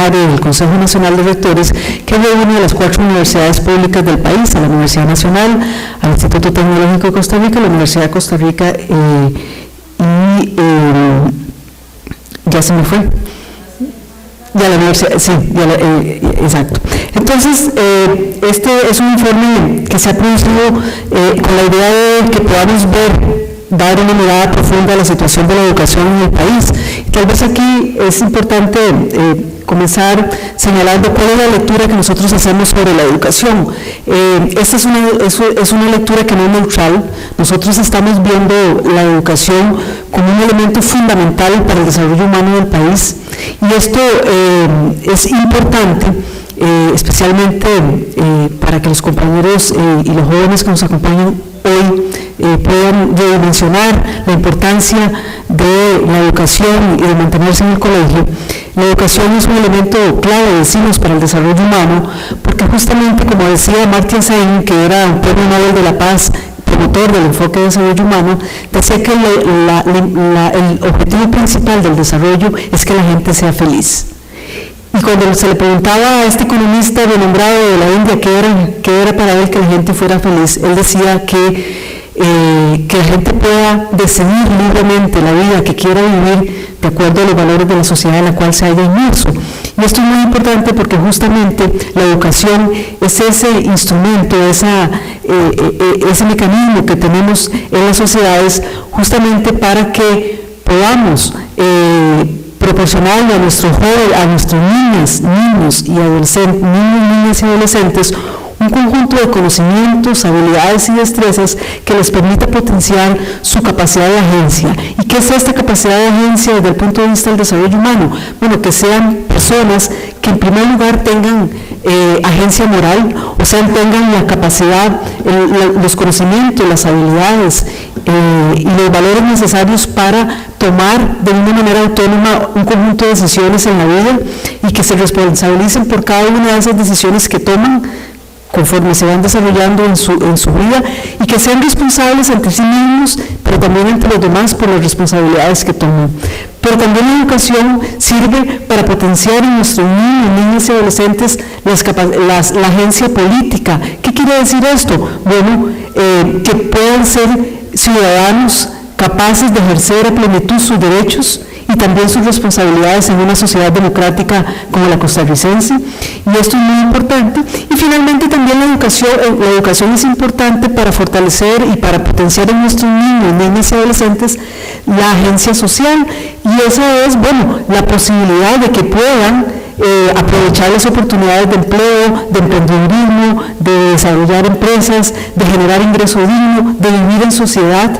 plenario del Consejo Nacional de Rectores, que reúne a las 4 universidades públicas del país, a la Universidad Nacional, al Instituto Tecnológico de Costa Rica, a la Universidad de Costa Rica ya se me fue. Ya la universidad, sí, exacto. Entonces, este es un informe que se ha producido con la idea de que podamos dar una mirada profunda a la situación de la educación en el país. Tal vez aquí es importante comenzar señalando cuál es la lectura que nosotros hacemos sobre la educación. Esta es una lectura que no es neutral. Nosotros estamos viendo la educación como un elemento fundamental para el desarrollo humano del país, y esto es importante, especialmente para que los compañeros y los jóvenes que nos acompañan hoy puedan redimensionar la importancia de la educación y de mantenerse en el colegio. La educación es un elemento clave, decimos, para el desarrollo humano, porque justamente, como decía Amartya Sen, que era un premio Nobel de la Paz, promotor del enfoque de desarrollo humano, decía que el objetivo principal del desarrollo es que la gente sea feliz. Y cuando se le preguntaba a este economista renombrado de la India qué era para él que la gente fuera feliz, él decía que la gente pueda decidir libremente la vida que quiera vivir de acuerdo a los valores de la sociedad en la cual se haya inmerso. Y esto es muy importante porque justamente la educación es ese instrumento, ese mecanismo que tenemos en las sociedades justamente para que podamos proporcionarle a nuestros jóvenes, a nuestros niños y adolescentes un conjunto de conocimientos, habilidades y destrezas que les permita potenciar su capacidad de agencia. ¿Y qué es esta capacidad de agencia desde el punto de vista del desarrollo humano? Bueno, que sean personas que en primer lugar tengan agencia moral, o sea, tengan la capacidad, los conocimientos, las habilidades y los valores necesarios para tomar de una manera autónoma un conjunto de decisiones en la vida y que se responsabilicen por cada una de esas decisiones que toman conforme se van desarrollando en su vida, y que sean responsables ante sí mismos, pero también ante los demás por las responsabilidades que toman. Pero también la educación sirve para potenciar en nuestros niños y adolescentes la agencia política. ¿Qué quiere decir esto? Bueno, que puedan ser ciudadanos capaces de ejercer a plenitud sus derechos y también sus responsabilidades en una sociedad democrática como la costarricense, y esto es muy importante. Y finalmente también la educación es importante para fortalecer y para potenciar en nuestros niños y adolescentes la agencia social, y esa es, bueno, la posibilidad de que puedan aprovechar las oportunidades de empleo, de emprendedurismo, de desarrollar empresas, de generar ingreso digno, de vivir en sociedad,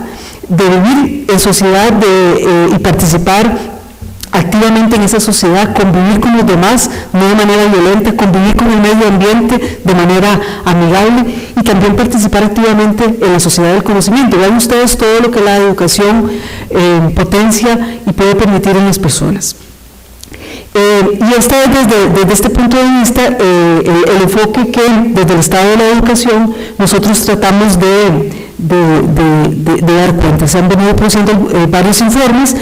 y participar activamente en esa sociedad, convivir con los demás, no de manera violenta, convivir con el medio ambiente de manera amigable, y también participar activamente en la sociedad del conocimiento. Vean ustedes todo lo que la educación potencia y puede permitir en las personas. Y esta es desde este punto de vista el enfoque que desde el Estado de la Educación nosotros tratamos de dar cuenta. Se han venido produciendo varios informes.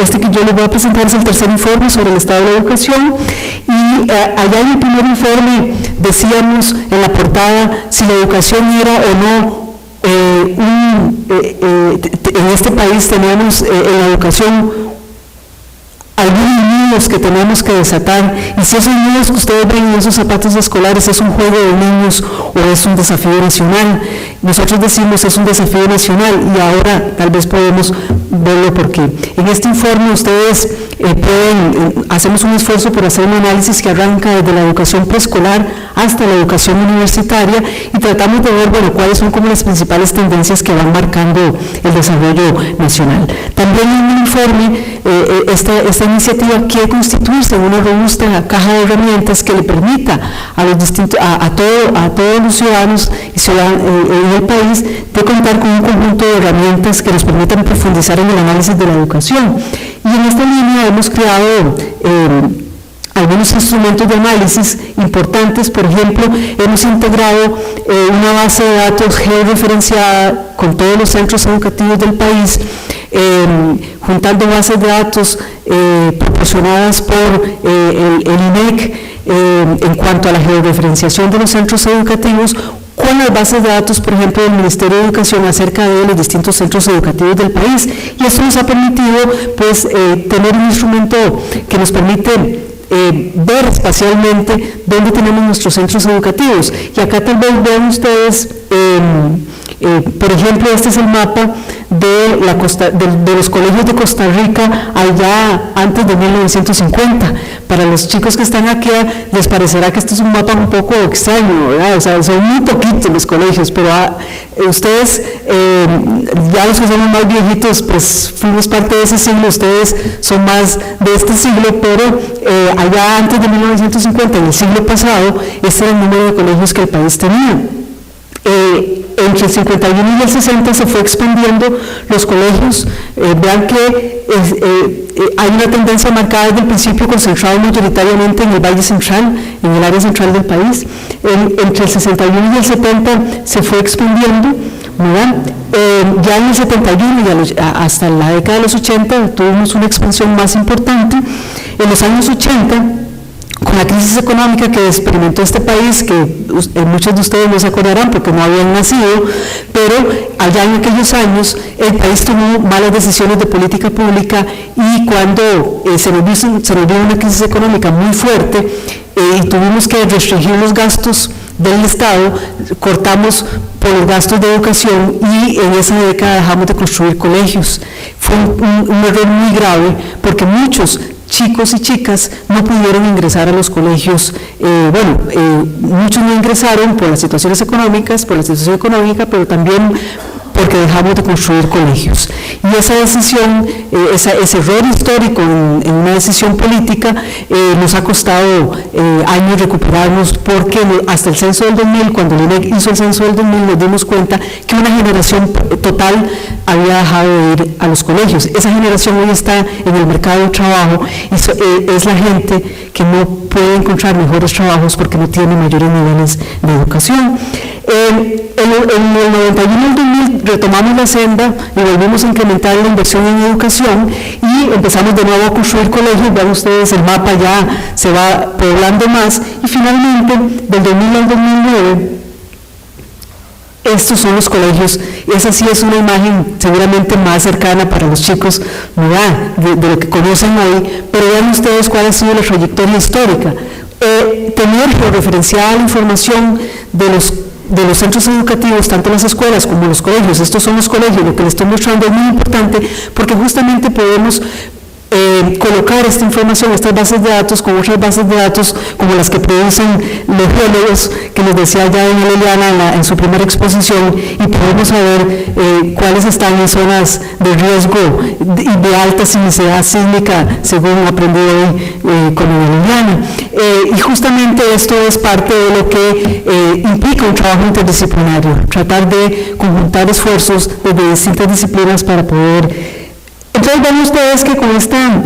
Este que yo les voy a presentar es el tercer informe sobre el Estado de la Educación, y allá en el primer informe decíamos en la portada si la educación era o no en este país tenemos en la educación algunos niños que tenemos que desatar, y si esos niños que ustedes ven en esos zapatos escolares es un juego de niños o es un desafío nacional. Nosotros decimos es un desafío nacional, y ahora tal vez podemos verlo porque en este informe ustedes hacemos un esfuerzo por hacer un análisis que arranca desde la educación preescolar hasta la educación universitaria, y tratamos de ver, bueno, cuáles son como las principales tendencias que van marcando el desarrollo nacional. También en el informe esta iniciativa quiere constituirse en una robusta caja de herramientas que le permita a todos los ciudadanos en el país de contar con un conjunto de herramientas que nos permitan profundizar en el análisis de la educación. Y en esta línea hemos creado algunos instrumentos de análisis importantes. Por ejemplo, hemos integrado una base de datos georreferenciada con todos los centros educativos del país, juntando bases de datos proporcionadas por el INEC en cuanto a la georreferenciación de los centros educativos, con las bases de datos, por ejemplo, del Ministerio de Educación acerca de los distintos centros educativos del país. Y esto nos ha permitido, pues, tener un instrumento que nos permite ver espacialmente dónde tenemos nuestros centros educativos. Y acá tal vez vean ustedes, por ejemplo, este es el mapa de los colegios de Costa Rica allá antes de 1950. Para los chicos que están aquí les parecerá que este es un mapa un poco extraño, ¿verdad? O sea, son muy poquitos los colegios, pero ustedes, ya los que somos más viejitos, pues fuimos parte de ese siglo, ustedes son más de este siglo, pero allá antes de 1950, en el siglo pasado, este era el número de colegios que el país tenía. Entre el 51 y el 60 se fue expandiendo los colegios. Vean que hay una tendencia marcada desde el principio, concentrado mayoritariamente en el Valle Central, en el área central del país. Entre el 61 y el 70 se fue expandiendo, ¿verdad? Ya en el 71 y hasta la década de los 80 tuvimos una expansión más importante. En los años 80, con la crisis económica que experimentó este país, que muchos de ustedes no se acordarán porque no habían nacido, pero allá en aquellos años el país tomó malas decisiones de política pública, y cuando se nos vino una crisis económica muy fuerte y tuvimos que restringir los gastos del Estado, cortamos por los gastos de educación, y en esa década dejamos de construir colegios. Fue un error muy grave, porque muchos chicos y chicas no pudieron ingresar a los colegios. Muchos no ingresaron por las situaciones económicas, por la situación económica, pero también porque dejamos de construir colegios. Y esa decisión, ese error histórico en una decisión política, nos ha costado años recuperarnos, porque hasta el censo del 2000, cuando el INEC hizo el censo del 2000, nos dimos cuenta que una generación total había dejado de ir a los colegios. Esa generación hoy está en el mercado del trabajo, y es la gente que no puede encontrar mejores trabajos porque no tiene mayores niveles de educación. En el 91 y el 2000 retomamos la senda y volvimos a incrementar la inversión en educación, y empezamos de nuevo a construir colegios. Vean ustedes, el mapa ya se va poblando más, y finalmente del 2000 al 2009 estos son los colegios. Esa sí es una imagen seguramente más cercana para los chicos, ¿verdad?, de lo que conocen hoy, pero vean ustedes cuál ha sido la trayectoria histórica. Tener georreferenciada la información de los centros educativos, tanto las escuelas como los colegios. Estos son los colegios. Lo que les estoy mostrando es muy importante, porque justamente podemos colocar esta información, estas bases de datos, con otras bases de datos como las que producen los geólogos, que les decía ya doña Liliana en su primera exposición, y podemos saber cuáles están en zonas de riesgo y de alta sismicidad sísmica, según aprendí hoy con doña Liliana. Y justamente esto es parte de lo que implica un trabajo interdisciplinario, tratar de conjuntar esfuerzos desde distintas disciplinas para poder. Entonces ven ustedes que con esta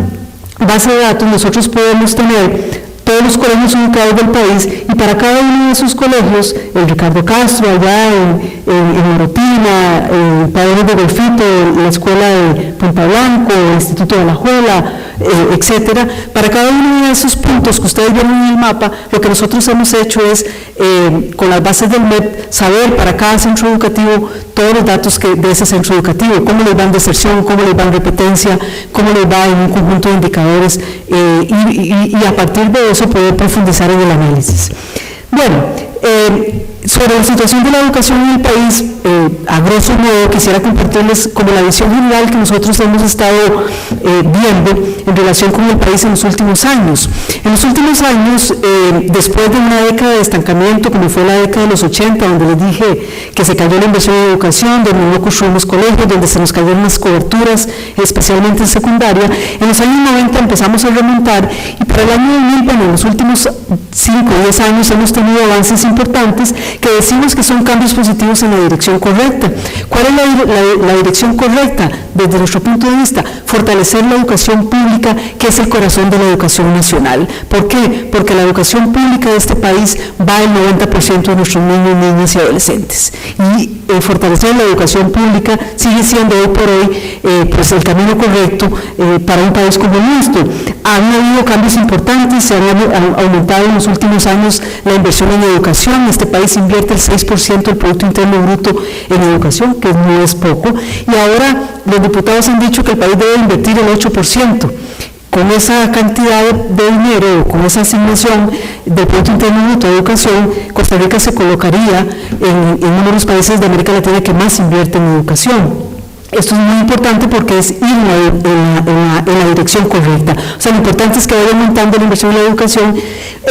base de datos nosotros podemos tener todos los colegios ubicados del país, y para cada uno de esos colegios, el Ricardo Castro allá en Orotina, el Padre de Golfito, la Escuela de Punta Blanco, el Instituto de Alajuela, etcétera, para cada uno de esos puntos que ustedes ven en el mapa, lo que nosotros hemos hecho es, con las bases del MEP, saber para cada centro educativo todos los datos de ese centro educativo, cómo les va en deserción, cómo les va en repetencia, cómo les va en un conjunto de indicadores, y a partir de eso poder profundizar en el análisis. Bueno, sobre la situación de la educación en el país, a grosso modo quisiera compartirles como la visión general que nosotros hemos estado viendo en relación con el país en los últimos años. En los últimos años, después de una década de estancamiento, como fue la década de los 80, donde les dije que se cayó la inversión en educación, donde no construimos colegios, donde se nos cayeron las coberturas, especialmente en secundaria, en los años 90 empezamos a remontar, y para el año 2000, bueno, en los últimos 5 o 10 años hemos tenido avances importantes que decimos que son cambios positivos en la dirección correcta. ¿Cuál es la dirección correcta desde nuestro punto de vista? Fortalecer la educación pública, que es el corazón de la educación nacional. ¿Por qué? Porque la educación pública de este país va el 90% de nuestros niños, niñas y adolescentes. Y fortalecer la educación pública sigue siendo hoy por hoy pues el camino correcto para un país como el nuestro. Han habido cambios importantes, se han aumentado en los últimos años la inversión en educación. Este país invierte el 6% del Producto Interno Bruto en educación, que no es poco, y ahora los diputados han dicho que el país debe invertir el 8%. Con esa cantidad de dinero, con esa asignación del Producto Interno Bruto de educación, Costa Rica se colocaría en uno de los países de América Latina que más invierte en educación. Esto es muy importante porque es ir en la dirección correcta. O sea, lo importante es que vaya aumentando la inversión en la educación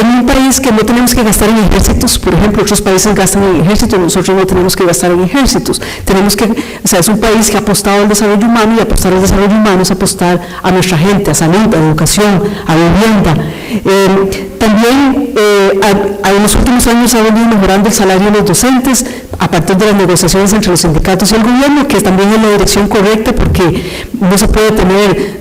en un país que no tenemos que gastar en ejércitos. Por ejemplo, otros países gastan en ejércitos, nosotros no tenemos que gastar en ejércitos. O sea, es un país que ha apostado al desarrollo humano, y apostar al desarrollo humano es apostar a nuestra gente, a salud, a educación, a vivienda. También en los últimos años se ha venido mejorando el salario de los docentes a partir de las negociaciones entre los sindicatos y el gobierno, que también es la dirección correcta, porque no se puede tener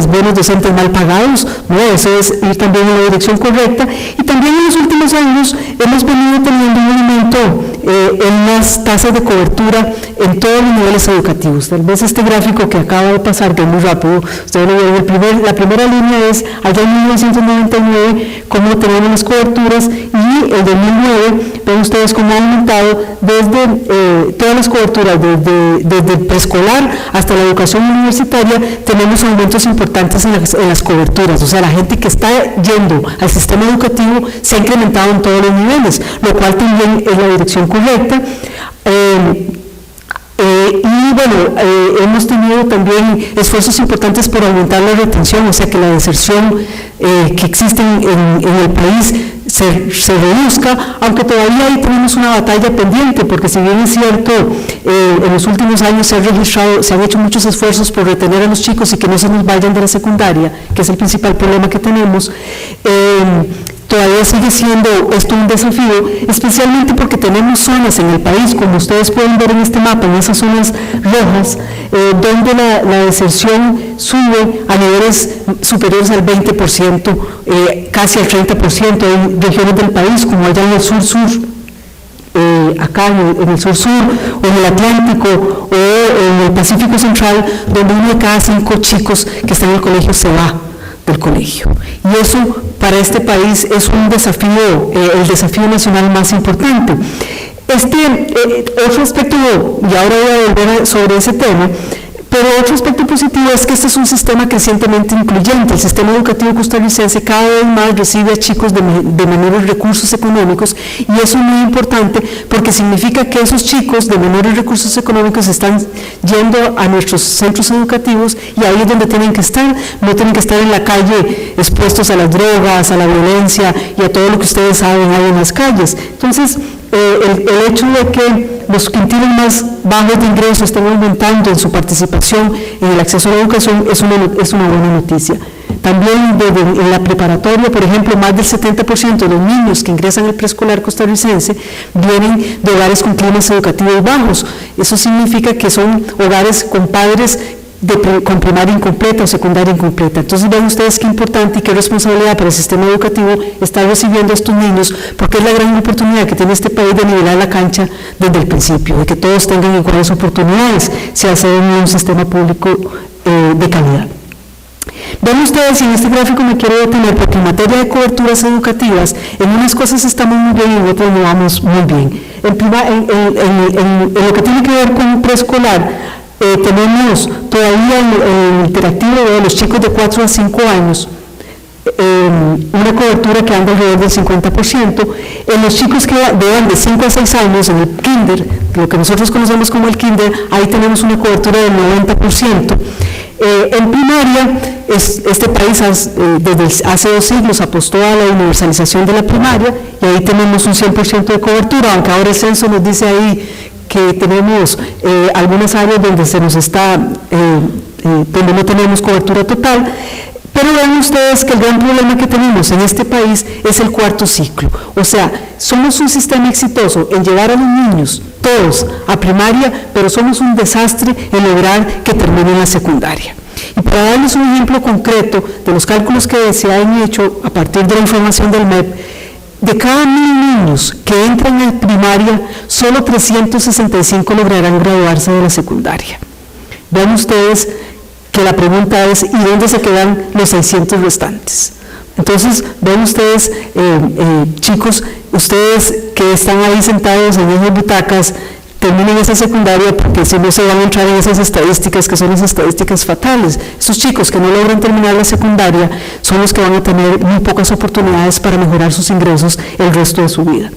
buenos docentes mal pagados, ¿no? Eso es ir también en la dirección correcta. Y también en los últimos años hemos venido teniendo un aumento en las tasas de cobertura en todos los niveles educativos. Tal vez este gráfico que acaba de pasar, que es muy rápido, ustedes lo ven, la primera línea es allá en 1999, cómo teníamos las coberturas, y el 2009, ven ustedes cómo ha aumentado desde todas las coberturas, desde preescolar hasta la educación universitaria. Tenemos aumentos importantes en las coberturas, o sea, la gente que está yendo al sistema educativo se ha incrementado en todos los niveles, lo cual también es la dirección correcta. Y bueno, hemos tenido también esfuerzos importantes por aumentar la retención, o sea, que la deserción que existe en el país se reduzca, aunque todavía ahí tenemos una batalla pendiente, porque si bien es cierto, en los últimos años se han hecho muchos esfuerzos por retener a los chicos y que no se nos vayan de la secundaria, que es el principal problema que tenemos, todavía sigue siendo esto un desafío, especialmente porque tenemos zonas en el país, como ustedes pueden ver en este mapa, en esas zonas rojas, donde la deserción sube a niveles superiores al 20%, casi al 30%, en regiones del país, como allá en el sur-sur, acá en el sur-sur, o en el Atlántico, o en el Pacífico Central, donde 1 de cada 5 chicos que están en el colegio se va del colegio. Y eso para este país es un desafío, el desafío nacional más importante. Otro aspecto, y ahora voy a volver sobre ese tema, pero otro aspecto positivo es que este es un sistema crecientemente incluyente. El sistema educativo costarricense cada vez más recibe a chicos de menores recursos económicos, y eso es muy importante porque significa que esos chicos de menores recursos económicos están yendo a nuestros centros educativos, y ahí es donde tienen que estar. No tienen que estar en la calle expuestos a las drogas, a la violencia y a todo lo que ustedes saben hay en las calles. Entonces, el hecho de que los quintiles más bajos de ingresos estén aumentando en su participación en el acceso a la educación es una buena noticia. También en la preparatoria, por ejemplo, más del 70% de los niños que ingresan al preescolar costarricense vienen de hogares con climas educativos bajos. Eso significa que son hogares con padres con primaria incompleta o secundaria incompleta. Entonces ven ustedes qué importante y qué responsabilidad para el sistema educativo estar recibiendo a estos niños, porque es la gran oportunidad que tiene este país de nivelar la cancha desde el principio, de que todos tengan iguales oportunidades, si hacen un sistema público de calidad. Ven ustedes, y en este gráfico me quiero detener, porque en materia de coberturas educativas, en unas cosas estamos muy bien y en otras no vamos muy bien. En lo que tiene que ver con preescolar, tenemos todavía el interactivo de los chicos de 4 a 5 años, una cobertura que anda alrededor del 50%. En los chicos que van de 5 a 6 años, en el kinder, lo que nosotros conocemos como el kinder, ahí tenemos una cobertura del 90%. En primaria, este país desde hace 2 siglos apostó a la universalización de la primaria, y ahí tenemos un 100% de cobertura, aunque ahora el censo nos dice ahí que tenemos algunas áreas donde donde no tenemos cobertura total. Pero vean ustedes que el gran problema que tenemos en este país es el cuarto ciclo. O sea, somos un sistema exitoso en llevar a los niños, todos, a primaria, pero somos un desastre en lograr que terminen la secundaria. Y para darles un ejemplo concreto de los cálculos que se han hecho a partir de la información del MEP, de cada 1.000 niños que entran en primaria, solo 365 lograrán graduarse de la secundaria. Vean ustedes que la pregunta es, ¿y dónde se quedan los 600 restantes? Entonces, ven ustedes, chicos, ustedes que están ahí sentados en esas butacas, terminen esa secundaria porque si no se van a entrar en esas estadísticas que son las estadísticas fatales. Estos chicos que no logran terminar la secundaria son los que van a tener muy pocas oportunidades para mejorar sus ingresos el resto de su vida.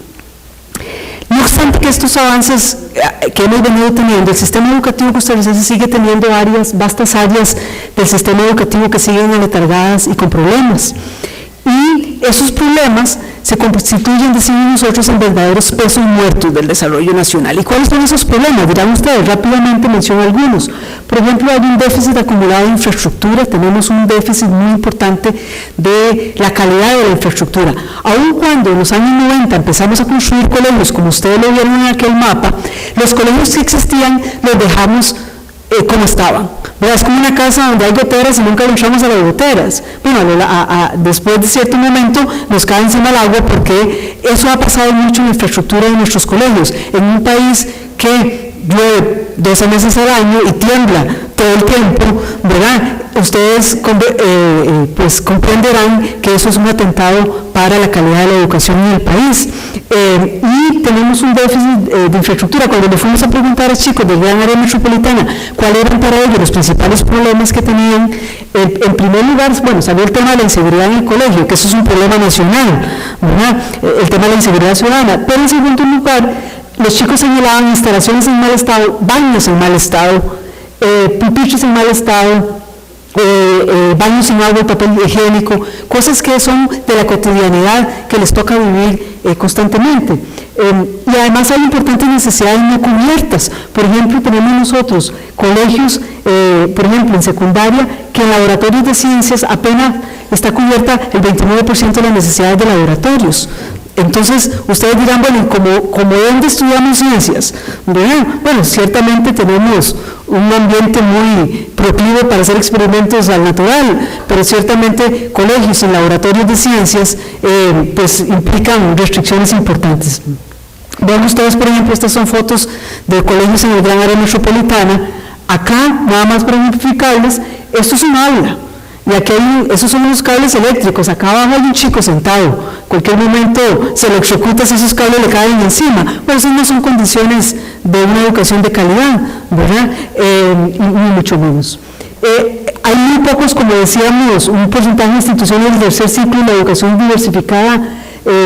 No obstante que estos avances que hemos venido teniendo, el sistema educativo costarricense sigue teniendo vastas áreas del sistema educativo que siguen aletargadas y con problemas. Y esos problemas se constituyen, decimos nosotros, en verdaderos pesos muertos del desarrollo nacional. ¿Y cuáles son esos problemas? Dirán ustedes, rápidamente menciono algunos. Por ejemplo, hay un déficit acumulado de infraestructura, tenemos un déficit muy importante de la calidad de la infraestructura. Aun cuando en los años 90 empezamos a construir colegios, como ustedes lo vieron en aquel mapa, los colegios que existían los dejamos como estaban. Es como una casa donde hay goteras y nunca le entramos a las goteras. Bueno, después de cierto momento nos cae encima el agua porque eso ha pasado mucho en la infraestructura de nuestros colegios. En un país que llueve 12 meses al año y tiembla todo el tiempo, ¿verdad? Ustedes pues comprenderán que eso es un atentado para la calidad de la educación en el país. Y tenemos un déficit de infraestructura. Cuando le fuimos a preguntar a los chicos del gran área metropolitana cuáles eran para ellos los principales problemas que tenían, en primer lugar, bueno, salió el tema de la inseguridad en el colegio, que eso es un problema nacional, ¿verdad? El tema de la inseguridad ciudadana, pero en segundo lugar, los chicos señalaban instalaciones en mal estado, baños en mal estado, pupitres en mal estado, baños sin agua y papel higiénico, cosas que son de la cotidianidad que les toca vivir constantemente. Y además hay importantes necesidades no cubiertas. Por ejemplo, tenemos nosotros colegios, por ejemplo, en secundaria, que en laboratorios de ciencias apenas está cubierta el 29% de las necesidades de laboratorios. Entonces, ustedes dirán, bueno, ¿cómo dónde estudiamos ciencias? Bueno, ciertamente tenemos un ambiente muy proclive para hacer experimentos al natural, pero ciertamente colegios y laboratorios de ciencias pues implican restricciones importantes. Vean ustedes, por ejemplo, estas son fotos de colegios en el gran área metropolitana. Acá, nada más para ejemplificarles, esto es un aula. Y aquí esos son los cables eléctricos, acá abajo hay un chico sentado, cualquier momento se electrocuta si esos cables le caen encima. Bueno, esas no son condiciones de una educación de calidad, ¿verdad? Ni mucho menos. Hay muy pocos, como decíamos, un porcentaje de instituciones del tercer ciclo de la educación diversificada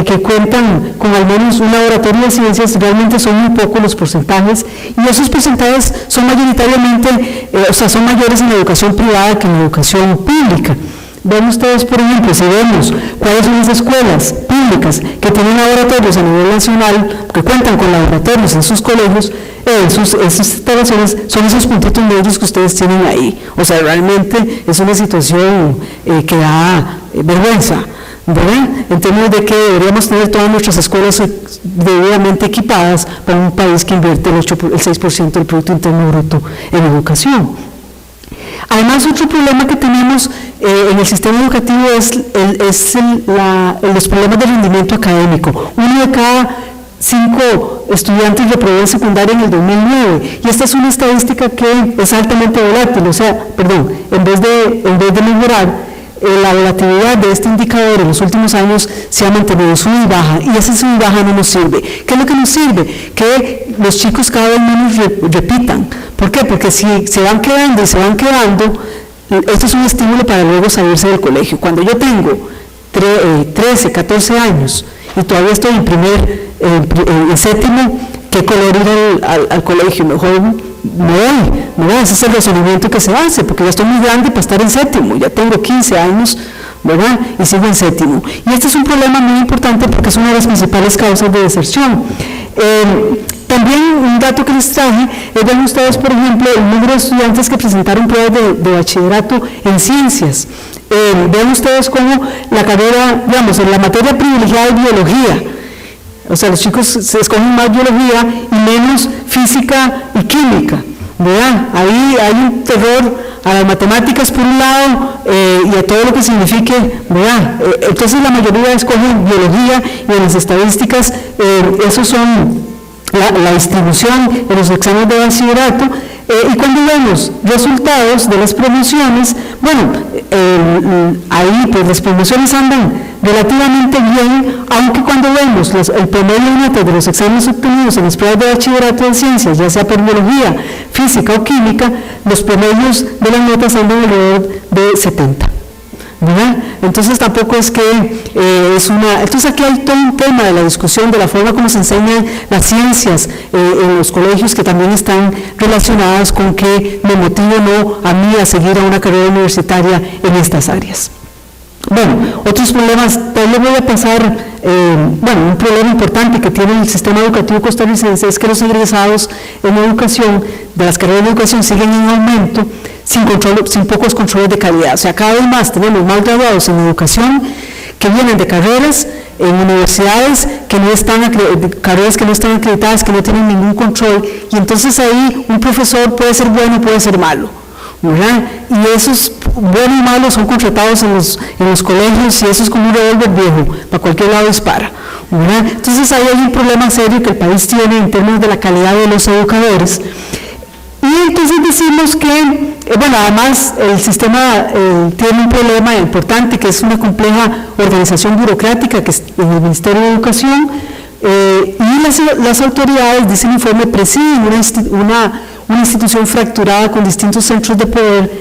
que cuentan con al menos un laboratorio de ciencias. Realmente son muy pocos los porcentajes, y esos porcentajes son mayoritariamente, son mayores en la educación privada que en la educación pública. Ven ustedes, por ejemplo, si vemos cuáles son las escuelas públicas que tienen laboratorios a nivel nacional, que cuentan con laboratorios en sus colegios, sus instalaciones, son esos puntitos medios que ustedes tienen ahí. O sea, realmente es una situación que da vergüenza, ¿verdad? En términos de que deberíamos tener todas nuestras escuelas debidamente equipadas para un país que invierte el 6% del Producto Interno Bruto en educación. Además, otro problema que tenemos en el sistema educativo es los problemas de rendimiento académico. 1 de cada 5 estudiantes reprobó en secundaria en el 2009, y esta es una estadística que es altamente volátil, en vez de mejorar, la volatilidad de este indicador en los últimos años se ha mantenido sub y baja, y esa sub y baja no nos sirve. ¿Qué es lo que nos sirve? Que los chicos cada vez menos repitan. ¿Por qué? Porque si se van quedando y se van quedando, esto es un estímulo para luego salirse del colegio. Cuando yo tengo 13, 14 años y todavía estoy en séptimo, ¿qué color ir al colegio? Mejor me voy, ese es el razonamiento que se hace, porque ya estoy muy grande para estar en séptimo, ya tengo 15 años, ¿verdad? Y sigo en séptimo. Y este es un problema muy importante porque es una de las principales causas de deserción. También un dato que les traje es, ven ustedes, por ejemplo, el número de estudiantes que presentaron pruebas de bachillerato en ciencias. Ven ustedes cómo la carrera, digamos, en la materia privilegiada es biología. O sea, los chicos se escogen más biología y menos física y química, ¿verdad? Ahí hay un terror a las matemáticas por un lado y a todo lo que signifique, ¿verdad? Entonces la mayoría escogen biología y en las estadísticas, esos son la distribución en los exámenes de bachillerato. Y cuando vemos resultados de las promociones, bueno, ahí pues las promociones andan relativamente bien, aunque cuando vemos el promedio de notas de los exámenes obtenidos en las pruebas de bachillerato de ciencias, ya sea por biología, física o química, los promedios de las notas andan alrededor de 70. ¿verdad? Entonces tampoco es que entonces aquí hay todo un tema de la discusión de la forma como se enseñan las ciencias en los colegios, que también están relacionadas con que me motive o no a mí a seguir a una carrera universitaria en estas áreas. Bueno, otros problemas, tal vez voy a pasar, un problema importante que tiene el sistema educativo costarricense es que los egresados en educación, de las carreras de educación, siguen en aumento sin pocos controles de calidad. O sea, cada vez más tenemos más graduados en educación que vienen de carreras en universidades carreras que no están acreditadas, que no tienen ningún control, y entonces ahí un profesor puede ser bueno, puede ser malo, ¿verdad? Y esos buenos y malos son contratados en los colegios, y eso es como un revólver viejo, para cualquier lado dispara, ¿verdad? Entonces ahí hay un problema serio que el país tiene en términos de la calidad de los educadores. Y entonces decimos que, además el sistema tiene un problema importante, que es una compleja organización burocrática que es en el Ministerio de Educación, y las autoridades, dice el informe, presiden una institución fracturada con distintos centros de poder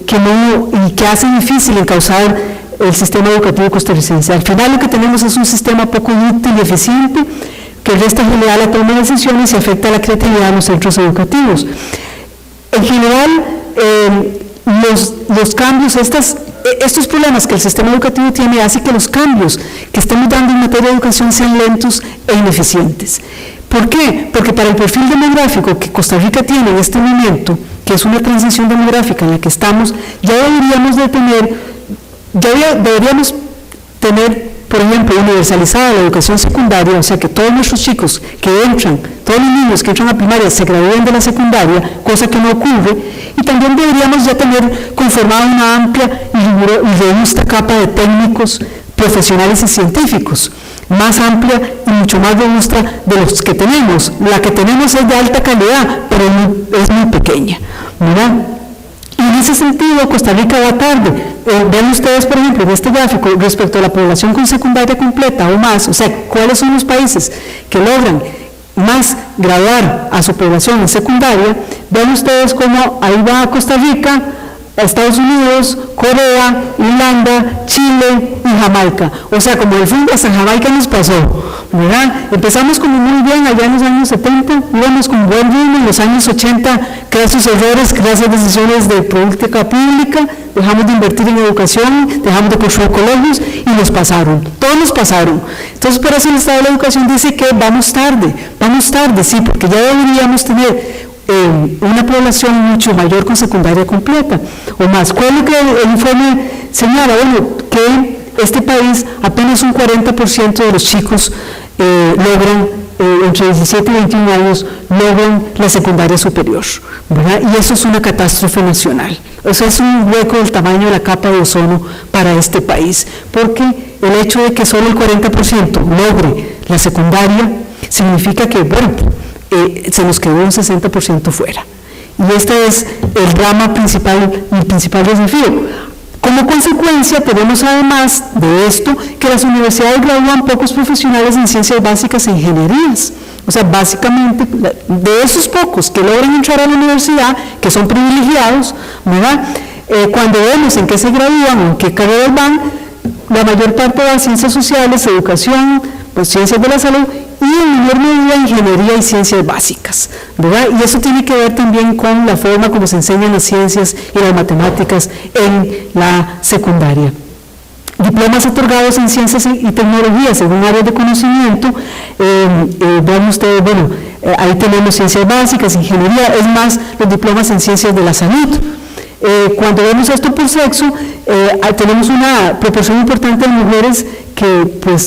que hacen difícil encauzar el sistema educativo costarricense. Al final lo que tenemos es un sistema poco útil y eficiente, que resta agilidad a la toma de decisiones y afecta a la creatividad de los centros educativos. En general, los cambios, estos problemas que el sistema educativo tiene, hace que los cambios que estamos dando en materia de educación sean lentos e ineficientes. ¿Por qué? Porque para el perfil demográfico que Costa Rica tiene en este momento, que es una transición demográfica en la que estamos, deberíamos tener, por ejemplo, universalizada la educación secundaria, o sea que todos nuestros chicos todos los niños que entran a primaria se gradúen de la secundaria, cosa que no ocurre, y también deberíamos ya tener conformada una amplia y robusta capa de técnicos, profesionales y científicos, más amplia y mucho más robusta de los que tenemos. La que tenemos es de alta calidad, pero es muy pequeña, ¿verdad? Y en ese sentido, Costa Rica va tarde. Ven ustedes, por ejemplo, en este gráfico, respecto a la población con secundaria completa o más, o sea, cuáles son los países que logran más graduar a su población en secundaria. Ven ustedes cómo ahí va Costa Rica, Estados Unidos, Corea, Irlanda, Chile y Jamaica. O sea, como el fin hasta Jamaica nos pasó, ¿verdad? Empezamos como muy bien allá en los años 70, íbamos con buen ritmo. En los años 80, gracias a errores, gracias a decisiones de política pública, dejamos de invertir en educación, dejamos de construir colegios y nos pasaron, todos nos pasaron. Entonces, por eso el Estado de la Educación dice que vamos tarde, sí, porque ya deberíamos tener una población mucho mayor con secundaria completa o más. ¿Cuál es lo que el informe señala? Bueno, que este país apenas un 40% de los chicos logran, entre 17 y 21 años, logran la secundaria superior, ¿verdad? Y eso es una catástrofe nacional. O sea, es un hueco del tamaño de la capa de ozono para este país, porque el hecho de que solo el 40% logre la secundaria significa que, se nos quedó un 60% fuera. Y este es el drama principal, el principal desafío. Como consecuencia, tenemos además de esto que las universidades gradúan pocos profesionales en ciencias básicas e ingenierías. O sea, básicamente, de esos pocos que logran entrar a la universidad, que son privilegiados, ¿verdad? Cuando vemos en qué se gradúan, en qué carreras van, la mayor parte de las ciencias sociales, educación, pues ciencias de la salud, y en menor medida ingeniería y ciencias básicas, ¿verdad? Y eso tiene que ver también con la forma como se enseñan las ciencias y las matemáticas en la secundaria. Diplomas otorgados en ciencias y tecnología según áreas de conocimiento, vean ustedes, ahí tenemos ciencias básicas, ingeniería, es más, los diplomas en ciencias de la salud. Cuando vemos esto por sexo, tenemos una proporción importante de mujeres que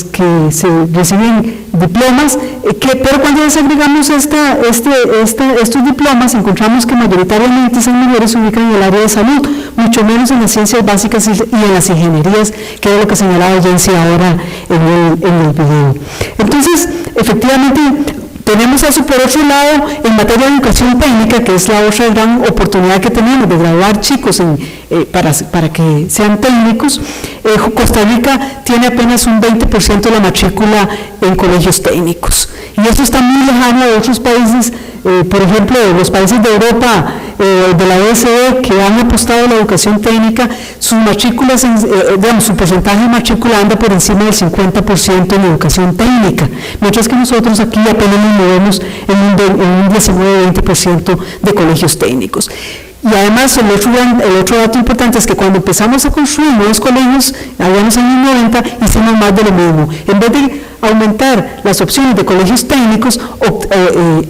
se reciben diplomas, pero cuando desagregamos estos diplomas encontramos que mayoritariamente esas mujeres se ubican en el área de salud, mucho menos en las ciencias básicas y en las ingenierías, que es lo que señalaba Jensi ahora en el video. Entonces, efectivamente, tenemos eso por otro lado en materia de educación técnica, que es la otra gran oportunidad que tenemos de graduar chicos para que sean técnicos. Costa Rica tiene apenas un 20% de la matrícula en colegios técnicos, y eso está muy lejano de otros países, por ejemplo, los países de Europa, de la OSCE, que han apostado a la educación técnica. Sus matrículas, su porcentaje de matrícula anda por encima del 50% en educación técnica, mientras que nosotros aquí apenas nos movemos en un 19-20% de colegios técnicos. Y además el otro dato importante es que cuando empezamos a construir nuevos colegios, allá en los años 90, hicimos más de lo mismo. En vez de aumentar las opciones de colegios técnicos,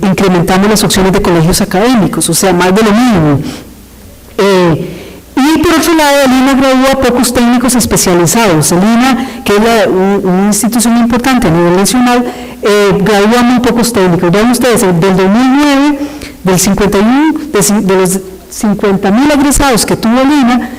incrementamos las opciones de colegios académicos, o sea, más de lo mismo. Y por otro lado, el INA gradúa pocos técnicos especializados. El INA, que es una institución importante a nivel nacional, gradúa muy pocos técnicos. Vean ustedes, del 2009, del 51, de los 50.000 egresados que tuvo el INA,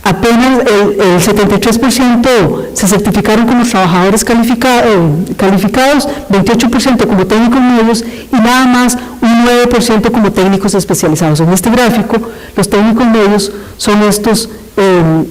apenas el 73% se certificaron como trabajadores calificados, 28% como técnicos medios y nada más un 9% como técnicos especializados. En este gráfico, los técnicos medios son estos, el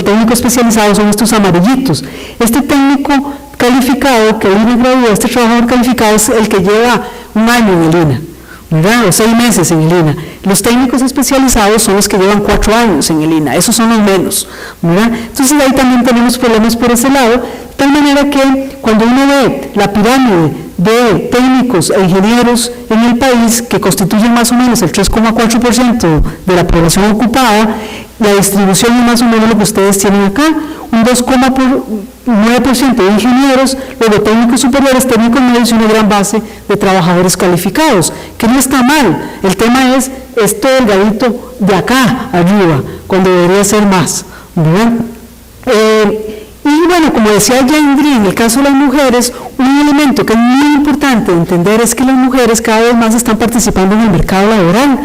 técnico especializado son estos amarillitos. Este técnico calificado que el INA graduó, este trabajador calificado es el que lleva un año en el INA, ¿verdad? O 6 meses en el INA. Los técnicos especializados son los que llevan 4 años en el INA, esos son los menos, ¿verdad? Entonces ahí también tenemos problemas por ese lado, de tal manera que cuando uno ve la pirámide de técnicos e ingenieros en el país, que constituyen más o menos el 3,4% de la población ocupada, la distribución es más o menos lo que ustedes tienen acá, un 2,9% de ingenieros, los de técnicos superiores, técnicos medios y una gran base de trabajadores calificados, que no está mal. El tema es esto delgadito de acá arriba, cuando debería ser más, ¿verdad? Y bueno, como decía Jane Green, en el caso de las mujeres, un elemento que es muy importante de entender es que las mujeres cada vez más están participando en el mercado laboral.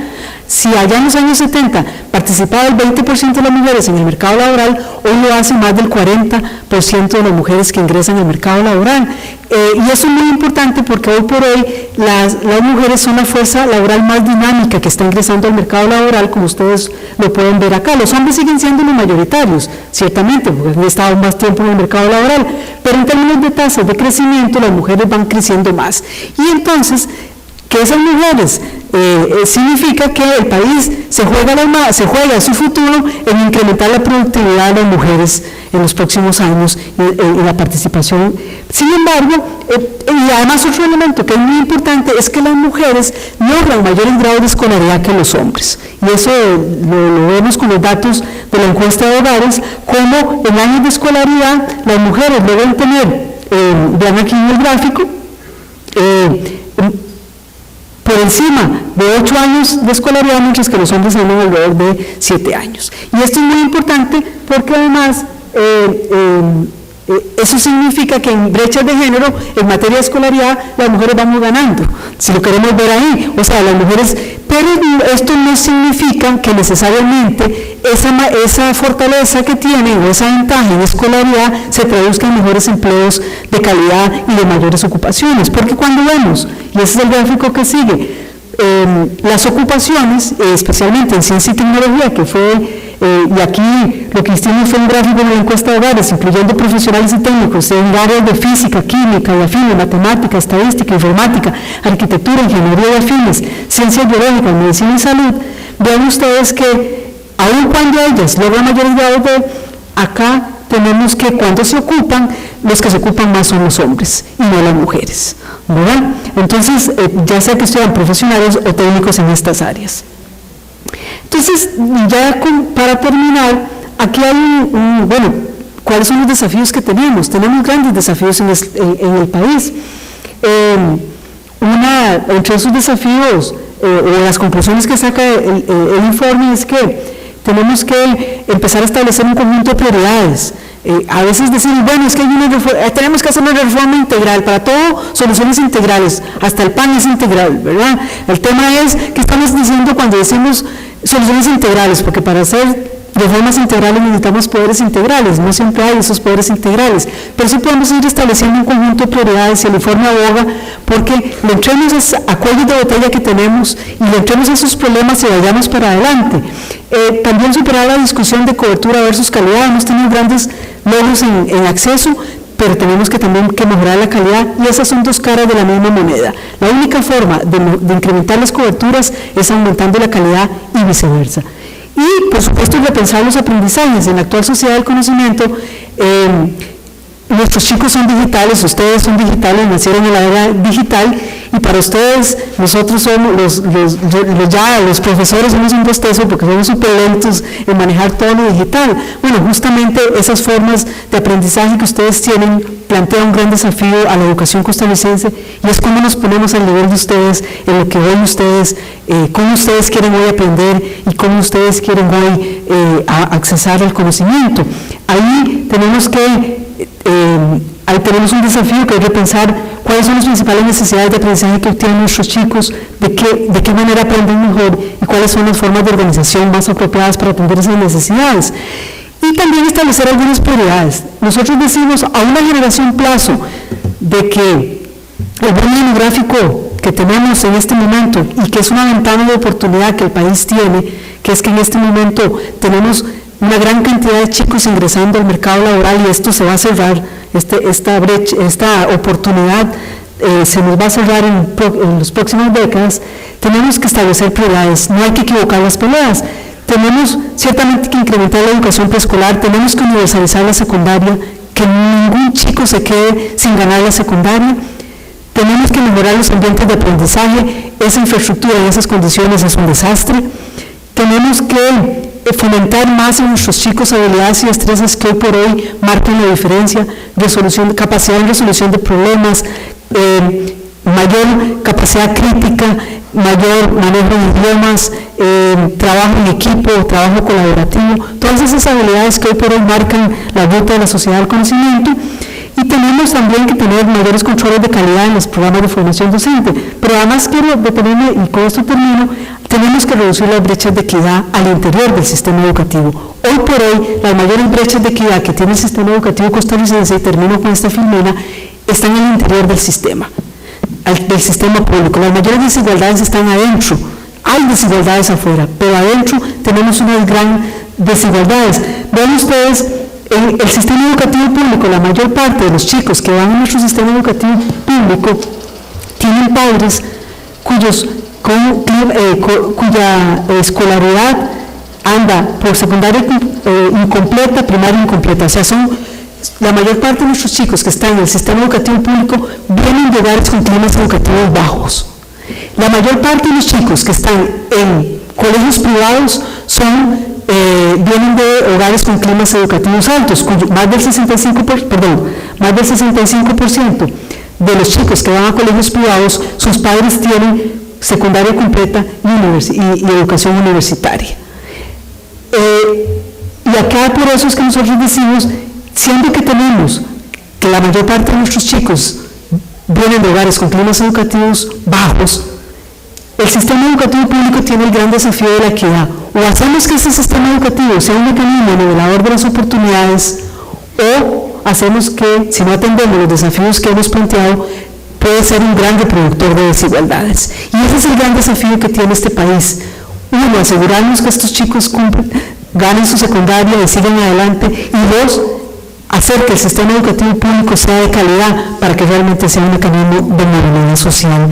Si allá en los años 70 participaba el 20% de las mujeres en el mercado laboral, hoy lo hace más del 40% de las mujeres que ingresan al mercado laboral. Y eso es muy importante porque hoy por hoy las mujeres son la fuerza laboral más dinámica que está ingresando al mercado laboral, como ustedes lo pueden ver acá. Los hombres siguen siendo los mayoritarios, ciertamente, porque han estado más tiempo en el mercado laboral, pero en términos de tasas de crecimiento, las mujeres van creciendo más. Y entonces, que esas mujeres significa que el país se juega su futuro en incrementar la productividad de las mujeres en los próximos años y la participación. Sin embargo, y además otro elemento que es muy importante es que las mujeres logran mayores grados de escolaridad que los hombres. Y eso lo vemos con los datos de la encuesta de hogares, como en años de escolaridad las mujeres logran tener, vean aquí en el gráfico, por encima de 8 años de escolaridad, mientras que los hombres andan alrededor de 7 años. Y esto es muy importante porque además eso significa que en brechas de género, en materia de escolaridad, las mujeres vamos ganando, si lo queremos ver ahí, o sea, las mujeres, pero esto no significa que necesariamente esa fortaleza que tienen o esa ventaja en escolaridad se traduzca en mejores empleos de calidad y de mayores ocupaciones, porque cuando vemos, y ese es el gráfico que sigue, las ocupaciones, especialmente en ciencia y tecnología, que fue, y aquí lo que hicimos fue un gráfico de la encuesta de hogares, incluyendo profesionales y técnicos en áreas de física, química y afines, matemática, estadística, informática, arquitectura, ingeniería y afines, ciencias biológicas, medicina y salud. Vean ustedes que, aun cuando ellas logran mayores grados acá tenemos que cuando se ocupan, los que se ocupan más son los hombres y no las mujeres, ¿verdad? Entonces, ya sea que sean profesionales o técnicos en estas áreas. Entonces, ya para terminar, aquí hay bueno, ¿cuáles son los desafíos que tenemos? Tenemos grandes desafíos en el país. Entre esos desafíos, o las conclusiones que saca el informe es que tenemos que empezar a establecer un conjunto de prioridades A veces decimos, bueno, es que hay tenemos que hacer una reforma integral, para todo soluciones integrales, hasta el PAN es integral, ¿verdad? El tema es, ¿qué estamos diciendo cuando decimos soluciones integrales? Porque para hacer reformas integrales necesitamos poderes integrales, no siempre hay esos poderes integrales, pero sí podemos ir estableciendo un conjunto de prioridades y el informe aboga porque le entremos a cuellos de botella que tenemos y le entremos a esos problemas y vayamos para adelante. También superar la discusión de cobertura versus calidad. Hemos tenido grandes logros en acceso, pero tenemos que también mejorar la calidad, y esas son dos caras de la misma moneda. La única forma de incrementar las coberturas es aumentando la calidad y viceversa. Y, por supuesto, repensar los aprendizajes. En la actual sociedad del conocimiento, nuestros chicos son digitales, ustedes son digitales, nacieron en la era digital, y para ustedes, nosotros somos los profesores somos un bostezo porque somos súper lentos en manejar todo lo digital. Bueno, justamente esas formas de aprendizaje que ustedes tienen plantean un gran desafío a la educación costarricense, y es cómo nos ponemos al nivel de ustedes, en lo que ven ustedes, cómo ustedes quieren hoy aprender y cómo ustedes quieren hoy accesar al conocimiento. Ahí tenemos un desafío que hay que pensar cuáles son las principales necesidades de aprendizaje que tienen nuestros chicos, de qué manera aprenden mejor y cuáles son las formas de organización más apropiadas para atender esas necesidades. Y también establecer algunas prioridades. Nosotros decimos a una generación plazo de que el boom demográfico que tenemos en este momento, y que es una ventana de oportunidad que el país tiene, que es que en este momento tenemos una gran cantidad de chicos ingresando al mercado laboral, y esto se va a cerrar, esta oportunidad se nos va a cerrar en las próximas décadas. Tenemos que establecer prioridades, no hay que equivocar las peleas. Tenemos ciertamente que incrementar la educación preescolar, tenemos que universalizar la secundaria, que ningún chico se quede sin ganar la secundaria. Tenemos que mejorar los ambientes de aprendizaje, esa infraestructura en esas condiciones es un desastre. Tenemos que fomentar más en nuestros chicos habilidades y destrezas que hoy por hoy marcan la diferencia, capacidad de resolución de problemas, mayor capacidad crítica, mayor manejo de idiomas, trabajo en equipo, trabajo colaborativo, todas esas habilidades que hoy por hoy marcan la ruta de la sociedad del conocimiento. Y tenemos también que tener mayores controles de calidad en los programas de formación docente. Pero además quiero detenerme, y con esto termino, tenemos que reducir las brechas de equidad al interior del sistema educativo. Hoy por hoy, las mayores brechas de equidad que tiene el sistema educativo costarricense, y termino con esta filmena, están en el interior del sistema público. Las mayores desigualdades están adentro. Hay desigualdades afuera, pero adentro tenemos unas gran desigualdades. Vean ustedes, en el sistema educativo público, la mayor parte de los chicos que van a nuestro sistema educativo público tienen padres cuya escolaridad anda por secundaria incompleta, primaria incompleta. O sea, la mayor parte de nuestros chicos que están en el sistema educativo público vienen de hogares con climas educativos bajos. La mayor parte de los chicos que están en colegios privados vienen de hogares con climas educativos altos, más del 65% de los chicos que van a colegios privados, sus padres tienen secundaria completa y educación universitaria. Y acá por eso es que nosotros decimos, siendo que tenemos que la mayor parte de nuestros chicos vienen de hogares con climas educativos bajos, el sistema educativo público tiene el gran desafío de la equidad. O hacemos que ese sistema educativo sea un mecanismo nivelador de las oportunidades, o hacemos que, si no atendemos los desafíos que hemos planteado, puede ser un gran reproductor de desigualdades. Y ese es el gran desafío que tiene este país. Uno, asegurarnos que estos chicos ganen su secundaria y sigan adelante. Y dos, hacer que el sistema educativo público sea de calidad para que realmente sea un mecanismo de movilidad social.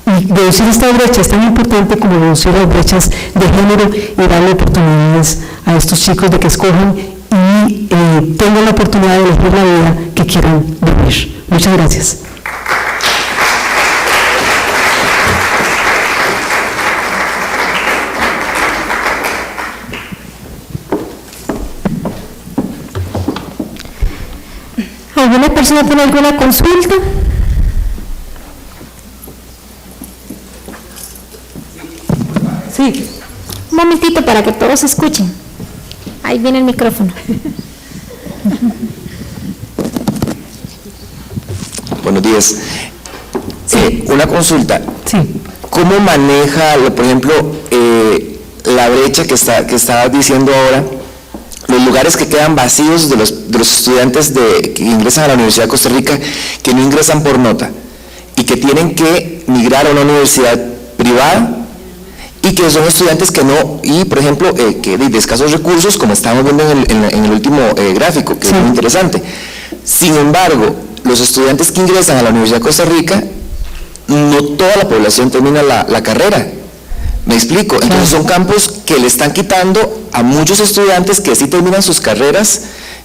Y reducir esta brecha es tan importante como reducir las brechas de género y darle oportunidades a estos chicos de que escojan y tengan la oportunidad de elegir la vida que quieran vivir. Muchas gracias. ¿Alguna persona tiene alguna consulta? Sí. Un momentito para que todos escuchen. Ahí viene el micrófono. Buenos días. Una consulta. Sí. ¿Cómo maneja, por ejemplo, la brecha que estaba diciendo ahora, los lugares que quedan vacíos de los estudiantes que ingresan a la Universidad de Costa Rica, que no ingresan por nota y que tienen que migrar a una universidad privada y que son estudiantes que no, y por ejemplo, que de escasos recursos, como estábamos viendo en el último gráfico, que es muy interesante? Sin embargo, los estudiantes que ingresan a la Universidad de Costa Rica, no toda la población termina la carrera. ¿Me explico? Entonces son campos que le están quitando a muchos estudiantes que sí terminan sus carreras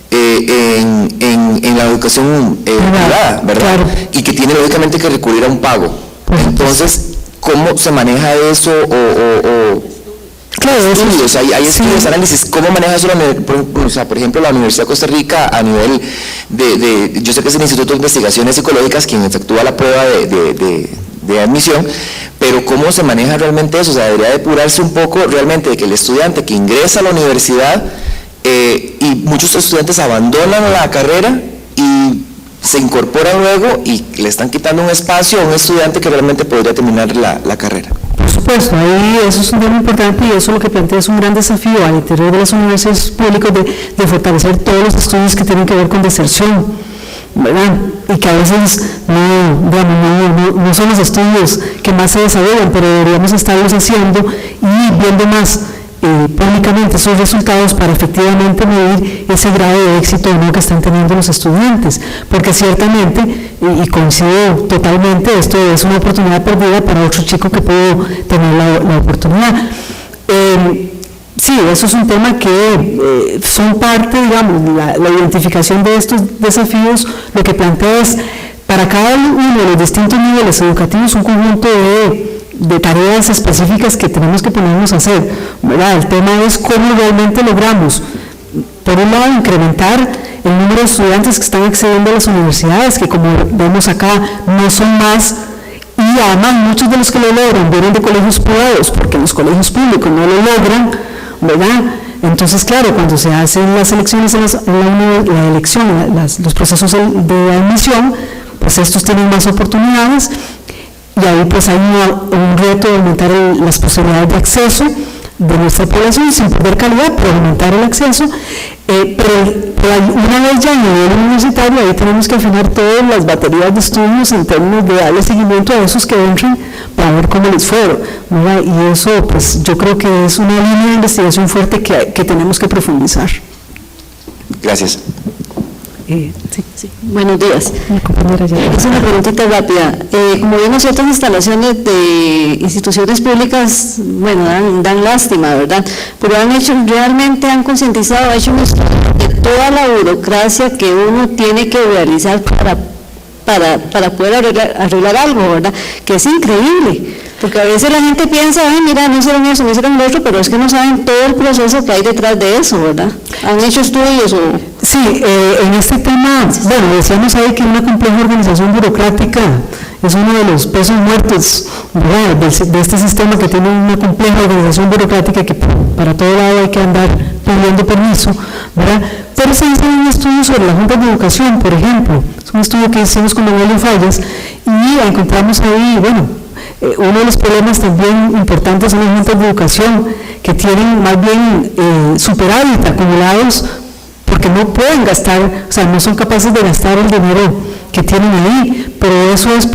en la educación privada, ¿verdad? Claro. Y que tienen lógicamente que recurrir a un pago. Entonces, ¿cómo se maneja eso? Claro, estudios, hay estudios, análisis, ¿cómo maneja eso? Por ejemplo, la Universidad de Costa Rica a nivel yo sé que es el Instituto de Investigaciones Psicológicas quien efectúa la prueba de admisión, pero ¿cómo se maneja realmente eso? O sea, debería depurarse un poco realmente de que el estudiante que ingresa a la universidad y muchos estudiantes abandonan la carrera y se incorporan luego y le están quitando un espacio a un estudiante que realmente podría terminar la carrera. Por supuesto, ahí eso es un tema importante y eso lo que plantea es un gran desafío al interior de las universidades públicas de fortalecer todos los estudios que tienen que ver con deserción, ¿verdad? Y que a veces no son los estudios que más se desarrollan, pero deberíamos estarlos haciendo y viendo más públicamente esos resultados para efectivamente medir ese grado de éxito o no que están teniendo los estudiantes, porque ciertamente, y coincido totalmente, esto es una oportunidad perdida para otro chico que pudo tener la oportunidad. Sí, eso es un tema que son parte, digamos, la identificación de estos desafíos, lo que plantea es, para cada uno de los distintos niveles educativos, un conjunto de tareas específicas que tenemos que ponernos a hacer, ¿verdad? El tema es cómo realmente logramos, por un lado, incrementar el número de estudiantes que están accediendo a las universidades, que como vemos acá, no son más, y además muchos de los que lo logran vienen de colegios privados, porque los colegios públicos no lo logran, ¿verdad? Entonces, claro, cuando se hacen las elecciones los procesos de admisión, pues estos tienen más oportunidades y ahí pues hay un reto de aumentar las posibilidades de acceso de nuestra población sin perder calidad, pero aumentar el acceso, pero una vez ya en nivel universitario ahí tenemos que afinar todas las baterías de estudios en términos de darle seguimiento a esos que entren para ver cómo les fue, ¿verdad? Y eso pues yo creo que es una línea de investigación fuerte que tenemos que profundizar. Gracias. Sí. Buenos días. Es una preguntita rápida. Como vemos, ciertas instalaciones de instituciones públicas, bueno, dan lástima, ¿verdad? Pero realmente han concientizado, han hecho un estudio de toda la burocracia que uno tiene que realizar para poder arreglar algo, ¿verdad? Que es increíble. Porque a veces la gente piensa, mira, no hicieron eso, no hicieron lo otro, pero es que no saben todo el proceso que hay detrás de eso, ¿verdad? ¿Han hecho estudios o...? Sí, en este tema, bueno, decíamos ahí que una compleja organización burocrática es uno de los pesos muertos, ¿verdad?, de este sistema, que tiene una compleja organización burocrática que para todo lado hay que andar pidiendo permiso, ¿verdad? Pero se hizo un estudio sobre las juntas de educación, por ejemplo, es un estudio que hicimos con Manuel Fallas y encontramos ahí, bueno, uno de los problemas también importantes son las juntas de educación, que tienen más bien superávit acumulados porque no pueden gastar, o sea, no son capaces de gastar el dinero que tienen ahí, pero eso es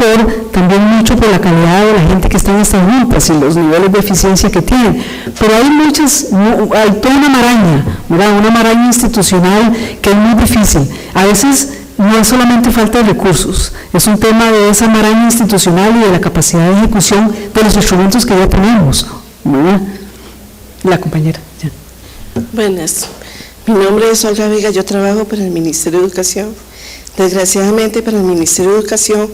también mucho por la calidad de la gente que está en estas juntas y los niveles de eficiencia que tienen. Pero hay toda una maraña, ¿verdad? Una maraña institucional que es muy difícil. A veces no es solamente falta de recursos, es un tema de esa maraña institucional y de la capacidad de ejecución de los instrumentos que ya tenemos, ¿verdad? La compañera. Ya. Buenas, mi nombre es Olga Vega, yo trabajo para el Ministerio de Educación. Desgraciadamente para el Ministerio de Educación,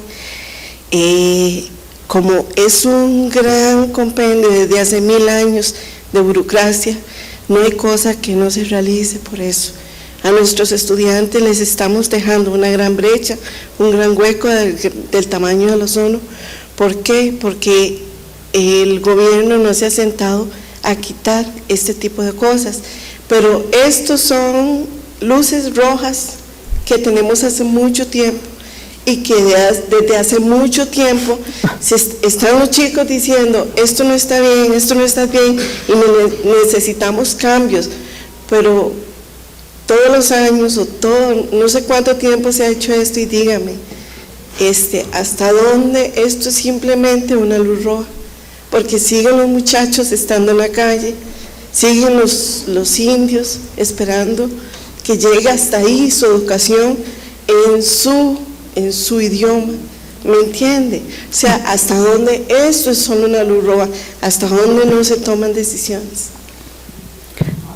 como es un gran compendio desde hace 1000 años de burocracia, no hay cosa que no se realice por eso. A nuestros estudiantes les estamos dejando una gran brecha, un gran hueco del tamaño del ozono. ¿Por qué? Porque el gobierno no se ha sentado a quitar este tipo de cosas. Pero estos son luces rojas que tenemos hace mucho tiempo y que desde hace mucho tiempo están los chicos diciendo esto no está bien y necesitamos cambios, pero todos los años no sé cuánto tiempo se ha hecho esto y dígame, hasta dónde esto es simplemente una luz roja, porque siguen los muchachos estando en la calle, siguen los indios esperando que llegue hasta ahí su educación en su idioma, ¿me entiende? O sea, hasta dónde esto es solo una luz roja, hasta dónde no se toman decisiones.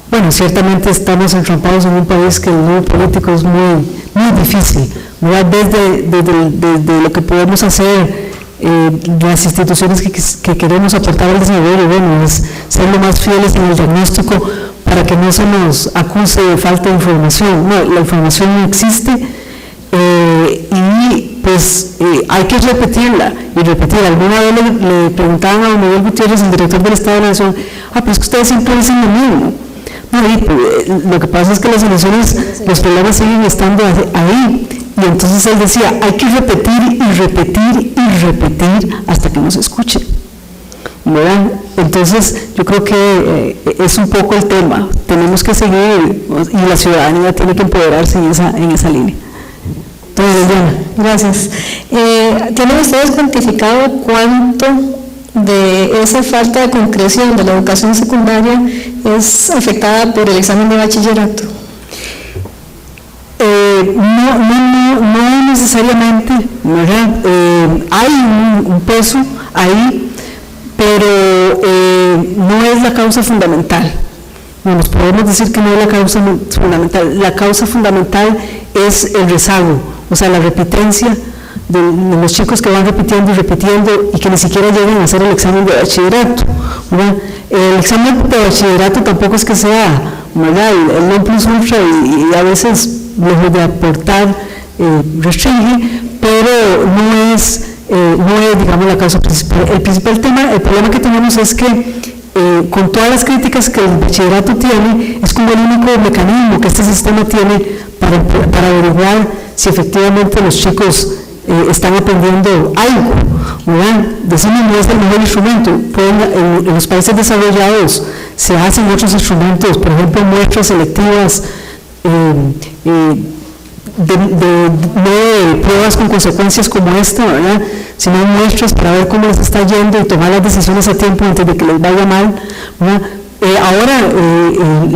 Bueno, ciertamente estamos entrampados en un país que el nuevo político es muy difícil, ¿verdad? Desde lo que podemos hacer, las instituciones que queremos aportar al desarrollo, bueno, es ser lo más fieles en el diagnóstico para que no se nos acuse de falta de información. No, la información no existe, y pues hay que repetirla y repetirla. Alguna vez le preguntaban a don Miguel Gutiérrez, el director del Estado de la Nación, pero es que ustedes siempre dicen lo mismo. No, lo que pasa es que las elecciones, los problemas siguen estando ahí, y entonces él decía, hay que repetir y repetir y repetir hasta que nos escuchen, ¿verdad? Entonces yo creo que es un poco el tema, tenemos que seguir, y la ciudadanía tiene que empoderarse en esa línea. Entonces, bueno, gracias. ¿Tienen ustedes cuantificado cuánto de esa falta de concreción de la educación secundaria es afectada por el examen de bachillerato? No necesariamente, ¿verdad? Hay un peso ahí, pero no es la causa fundamental. Bueno, podemos decir que no es la causa fundamental. La causa fundamental es el rezago, o sea, la repitencia de los chicos que van repitiendo y repitiendo y que ni siquiera llegan a hacer el examen de bachillerato, ¿verdad? El examen de bachillerato tampoco es que sea, ¿verdad?, el non plus ultra, y a veces lejos de aportar restringe, pero no es, digamos, la causa principal. El problema que tenemos es que con todas las críticas que el bachillerato tiene, es como el único mecanismo que este sistema tiene para averiguar si efectivamente los chicos están aprendiendo algo, ¿verdad? Decimos no es el mejor instrumento. En los países desarrollados se hacen otros instrumentos, por ejemplo muestras selectivas, no de pruebas con consecuencias como esta, ¿verdad?, sino muestras para ver cómo les está yendo y tomar las decisiones a tiempo antes de que les vaya mal, ¿verdad? Ahora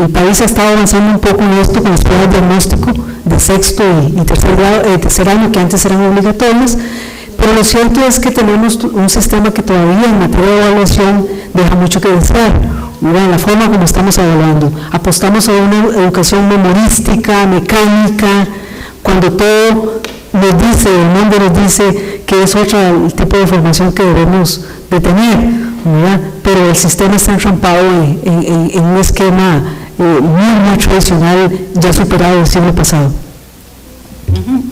el país ha estado avanzando un poco en esto con las pruebas de diagnóstico de sexto y tercer año, que antes eran obligatorias, pero lo cierto es que tenemos un sistema que todavía en materia de evaluación deja mucho que desear, ¿verdad?, en la forma como estamos evaluando. Apostamos a una educación memorística, mecánica, cuando todo nos dice, el mundo nos dice que es otro el tipo de formación que debemos de tener, ¿verdad? Pero el sistema está entrampado en un esquema muy tradicional, ya superado del siglo pasado.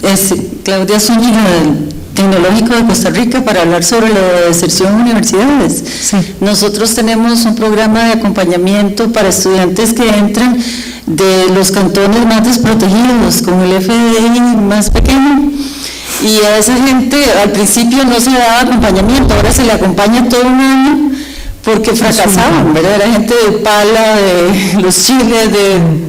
Es Claudia Zúñiga, del Tecnológico de Costa Rica, para hablar sobre la deserción en universidades. Sí. Nosotros tenemos un programa de acompañamiento para estudiantes que entran de los cantones más desprotegidos, con el FDI más pequeño, y a esa gente al principio no se le daba acompañamiento, ahora se le acompaña todo un año porque fracasaban, ¿verdad? Era gente de Pala, de los chiles,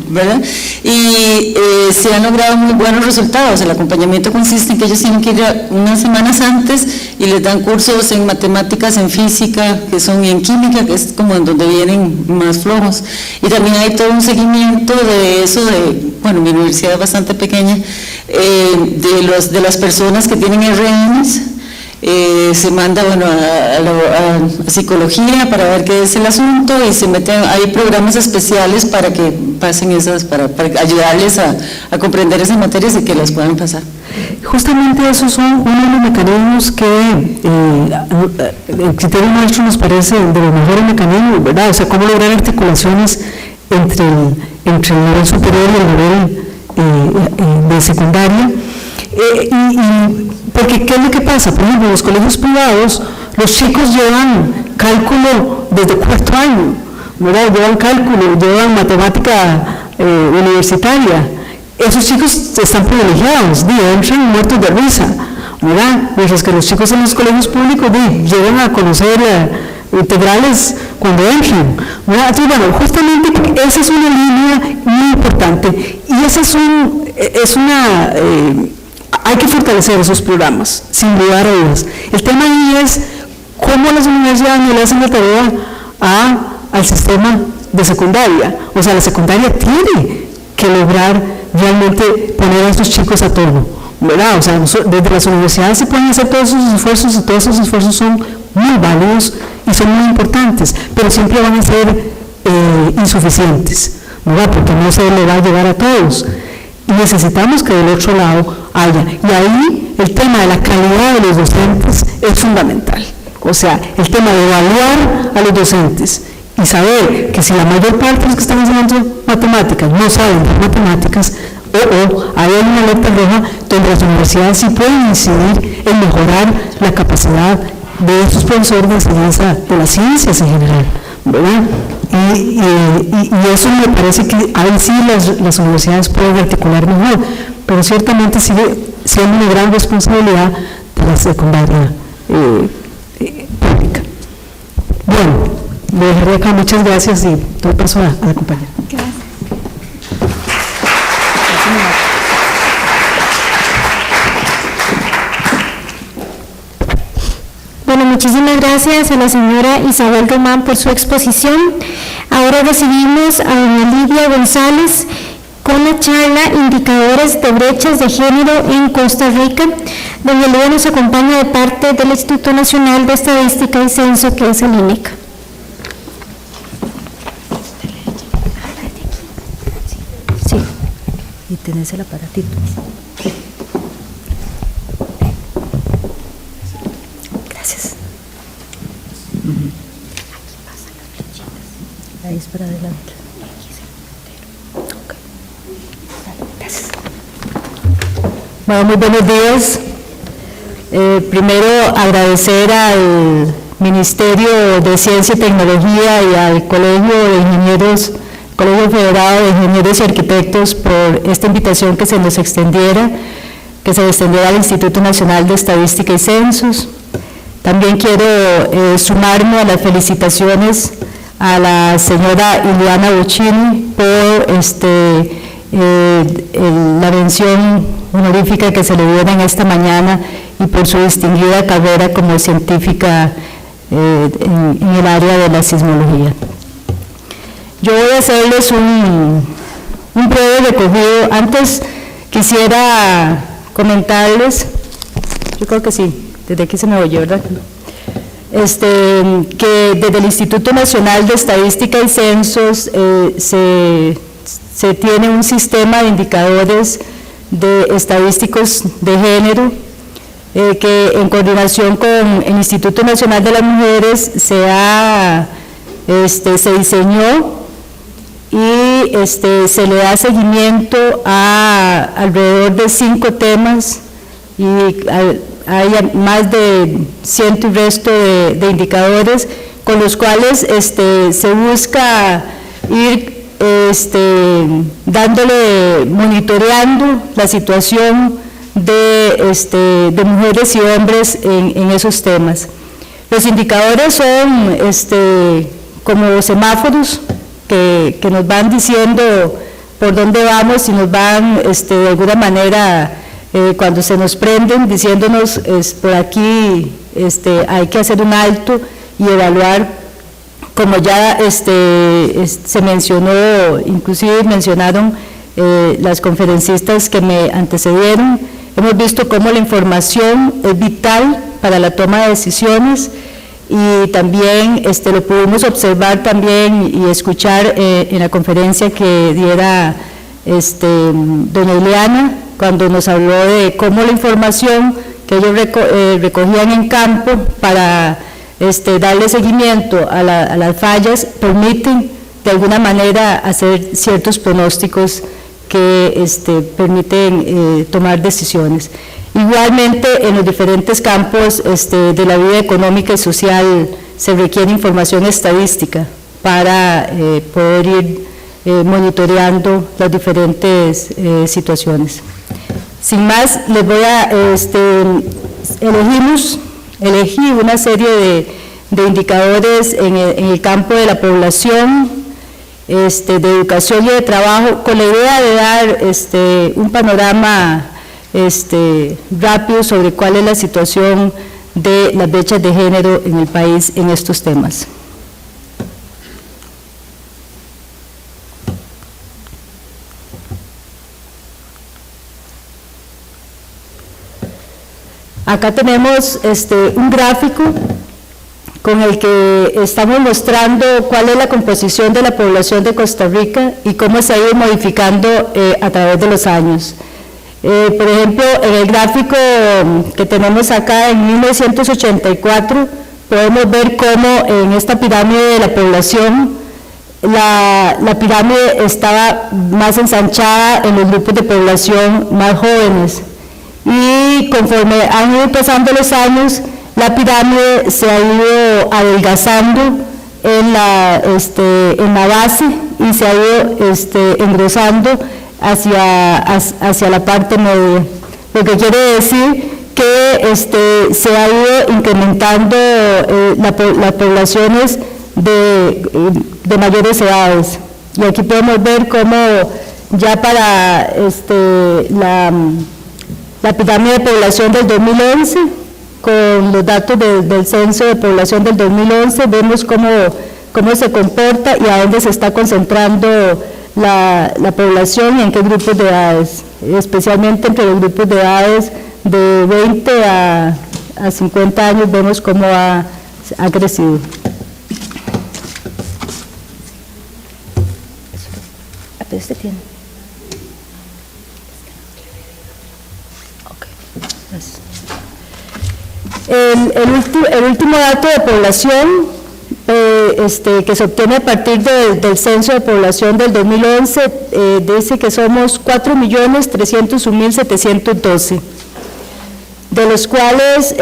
¿verdad? Y se han logrado muy buenos resultados. El acompañamiento consiste en que ellos tienen que ir unas semanas antes y les dan cursos en matemáticas, en física, que son, y en química, que es como en donde vienen más flojos. Y también hay todo un seguimiento de eso, bueno, mi universidad es bastante pequeña, de las personas que tienen RNs. Se manda, bueno, a psicología para ver qué es el asunto, y se meten, hay programas especiales para que pasen para ayudarles a comprender esas materias y que las puedan pasar. Justamente esos son uno de los mecanismos que el criterio nuestro nos parece de los mejores mecanismos, ¿verdad? O sea, cómo lograr articulaciones entre el nivel superior y el nivel de secundaria. Porque ¿qué es lo que pasa? Por ejemplo, en los colegios privados, los chicos llevan cálculo desde cuarto año, ¿verdad? Llevan cálculo, llevan matemática universitaria. Esos chicos están privilegiados, entran muertos de risa, ¿verdad? Mientras que los chicos en los colegios públicos llegan a conocer integrales cuando entran, ¿verdad? Entonces, bueno, justamente esa es una línea muy importante y esa hay que fortalecer esos programas, sin lugar a dudas. El tema ahí es cómo las universidades no le hacen la tarea al sistema de secundaria. O sea, la secundaria tiene que lograr realmente poner a esos chicos a tono, ¿verdad? O sea, desde las universidades se pueden hacer todos esos esfuerzos y todos esos esfuerzos son muy válidos y son muy importantes, pero siempre van a ser insuficientes, ¿verdad? Porque no se le va a llegar a todos. Y necesitamos que del otro lado haya. Y ahí el tema de la calidad de los docentes es fundamental. O sea, el tema de evaluar a los docentes y saber que si la mayor parte de los que están enseñando matemáticas no saben de matemáticas, hay una alerta roja donde las universidades sí pueden incidir en mejorar la capacidad de estos profesores de enseñanza de las ciencias en general, ¿verdad? Y eso me parece que ahí sí las universidades pueden articular mejor, pero ciertamente sigue siendo una gran responsabilidad de la secundaria pública. Bueno, le dejaré acá, muchas gracias y doy paso a la compañera. Gracias. Bueno, muchísimas gracias a la señora Isabel Román por su exposición. Ahora recibimos a doña Lidia González con la charla Indicadores de brechas de género en Costa Rica. Doña Lidia nos acompaña de parte del Instituto Nacional de Estadística y Censo, que es el INEC. Sí, y tenés el aparatito. Gracias. Ahí es para adelante. Gracias. Bueno, muy buenos días. Primero agradecer al Ministerio de Ciencia y Tecnología y al Colegio Federado de Ingenieros y Arquitectos por esta invitación que se nos extendiera, al Instituto Nacional de Estadística y Censos. También quiero sumarme a las felicitaciones a la señora Ileana Bocchini por la mención honorífica que se le dio en esta mañana y por su distinguida carrera como científica en el área de la sismología. Yo voy a hacerles un breve recorrido. Antes quisiera comentarles, yo creo que sí, desde aquí se me oye, ¿verdad? Que desde el Instituto Nacional de Estadística y Censos se tiene un sistema de indicadores estadísticos de género que en coordinación con el Instituto Nacional de las Mujeres se diseñó y se le da seguimiento a alrededor de 5 temas y hay más de 100 y resto de indicadores con los cuales se busca ir monitoreando la situación de mujeres y hombres en esos temas. Los indicadores son como semáforos que nos van diciendo por dónde vamos y nos van de alguna manera cuando se nos prenden diciéndonos por aquí hay que hacer un alto y evaluar, como ya se mencionó, inclusive mencionaron las conferencistas que me antecedieron. Hemos visto cómo la información es vital para la toma de decisiones y también lo pudimos observar también y escuchar en la conferencia que diera doña Ileana, cuando nos habló de cómo la información que ellos recogían en campo para darle seguimiento a las fallas permiten de alguna manera hacer ciertos pronósticos que permiten tomar decisiones. Igualmente, en los diferentes campos de la vida económica y social se requiere información estadística para poder ir monitoreando las diferentes situaciones. Sin más, les voy a elegí una serie de indicadores en el campo de la población, de educación y de trabajo, con la idea de dar un panorama rápido sobre cuál es la situación de las brechas de género en el país en estos temas. Acá tenemos un gráfico con el que estamos mostrando cuál es la composición de la población de Costa Rica y cómo se ha ido modificando a través de los años. Por ejemplo, en el gráfico que tenemos acá en 1984, podemos ver cómo en esta pirámide de la población, la pirámide estaba más ensanchada en los grupos de población más jóvenes. Y conforme han ido pasando los años, la pirámide se ha ido adelgazando en la base y se ha ido engrosando hacia la parte media, lo que quiere decir que se ha ido incrementando las poblaciones de mayores edades. Y aquí podemos ver cómo ya para la pirámide de población del 2011, con los datos del censo de población del 2011, vemos cómo se comporta y a dónde se está concentrando la población y en qué grupos de edades, especialmente entre los grupos de edades de 20 a 50 años, vemos cómo ha crecido. Este tiene. El último dato de población que se obtiene a partir del censo de población del 2011 dice que somos 4.301.712, de los cuales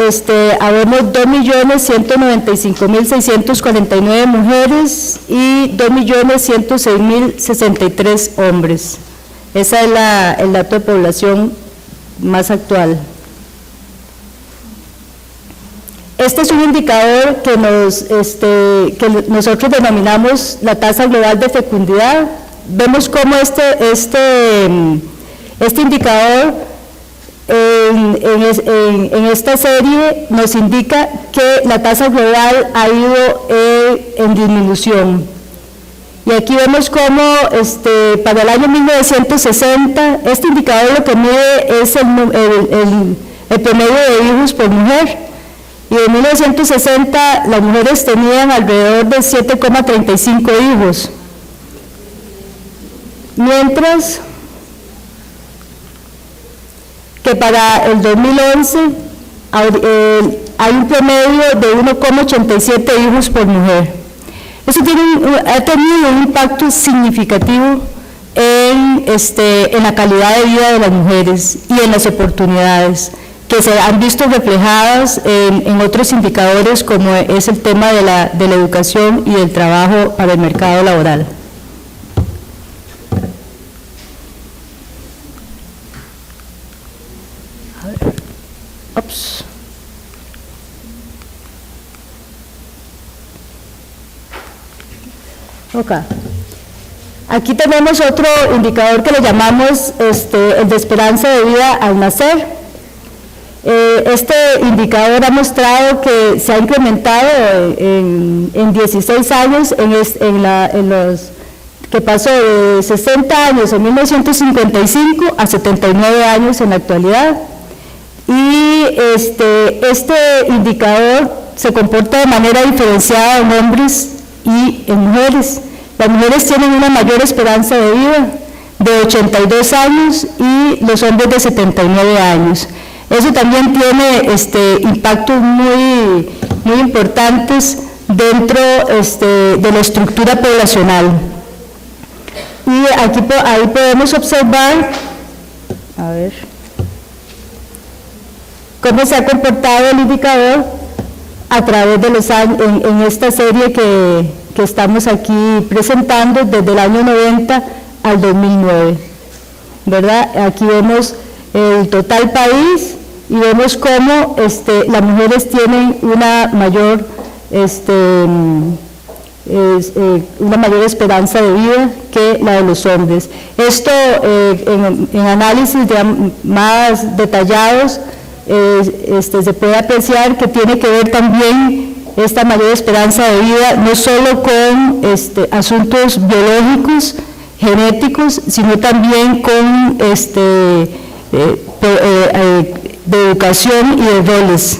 habemos 2.195.649 mujeres y 2.106.063 hombres. Ese es el dato de población más actual. Este es un indicador que nosotros denominamos la tasa global de fecundidad. Vemos cómo este indicador en esta serie nos indica que la tasa global ha ido en disminución. Y aquí vemos cómo para el año 1960, este indicador lo que mide es el promedio de hijos por mujer. Y en 1960 las mujeres tenían alrededor de 7,35 hijos, mientras que para el 2011 hay un promedio de 1,87 hijos por mujer. Eso ha tenido un impacto significativo en la calidad de vida de las mujeres y en las oportunidades que se han visto reflejadas en otros indicadores, como es el tema de la educación y del trabajo para el mercado laboral. Ups. Okay. Aquí tenemos otro indicador que le llamamos el de esperanza de vida al nacer. Este indicador ha mostrado que se ha incrementado en 16 años, que pasó de 60 años en 1955 a 79 años en la actualidad. Y este indicador se comporta de manera diferenciada en hombres y en mujeres. Las mujeres tienen una mayor esperanza de vida de 82 años y los hombres de 79 años. Eso también tiene impactos muy importantes dentro de la estructura poblacional. Y ahí podemos observar, a ver, cómo se ha comportado el indicador a través de los años, en esta serie que estamos aquí presentando desde el año 90 al 2009, ¿verdad? Aquí vemos el total país y vemos cómo las mujeres tienen una mayor esperanza de vida que la de los hombres. Esto en análisis más detallados se puede apreciar que tiene que ver también esta mayor esperanza de vida no solo con asuntos biológicos, genéticos, sino también con de educación y de roles.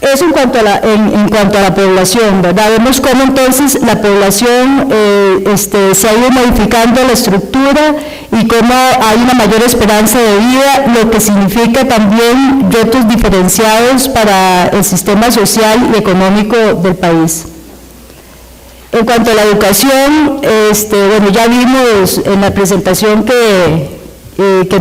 Eso en cuanto a la población, ¿verdad? Vemos cómo entonces la población se ha ido modificando la estructura y cómo hay una mayor esperanza de vida, lo que significa también retos diferenciados para el sistema social y económico del país. En cuanto a la educación, bueno, ya vimos en la presentación que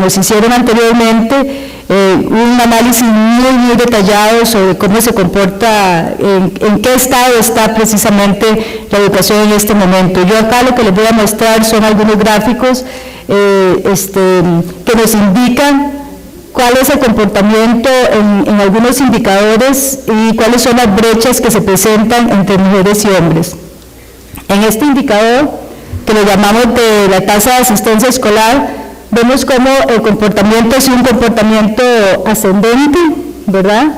nos hicieron anteriormente, un análisis muy detallado sobre cómo se comporta, en qué estado está precisamente la educación en este momento. Yo acá lo que les voy a mostrar son algunos gráficos que nos indican cuál es el comportamiento en algunos indicadores y cuáles son las brechas que se presentan entre mujeres y hombres. En este indicador, que lo llamamos de la tasa de asistencia escolar, vemos cómo el comportamiento es un comportamiento ascendente, ¿verdad?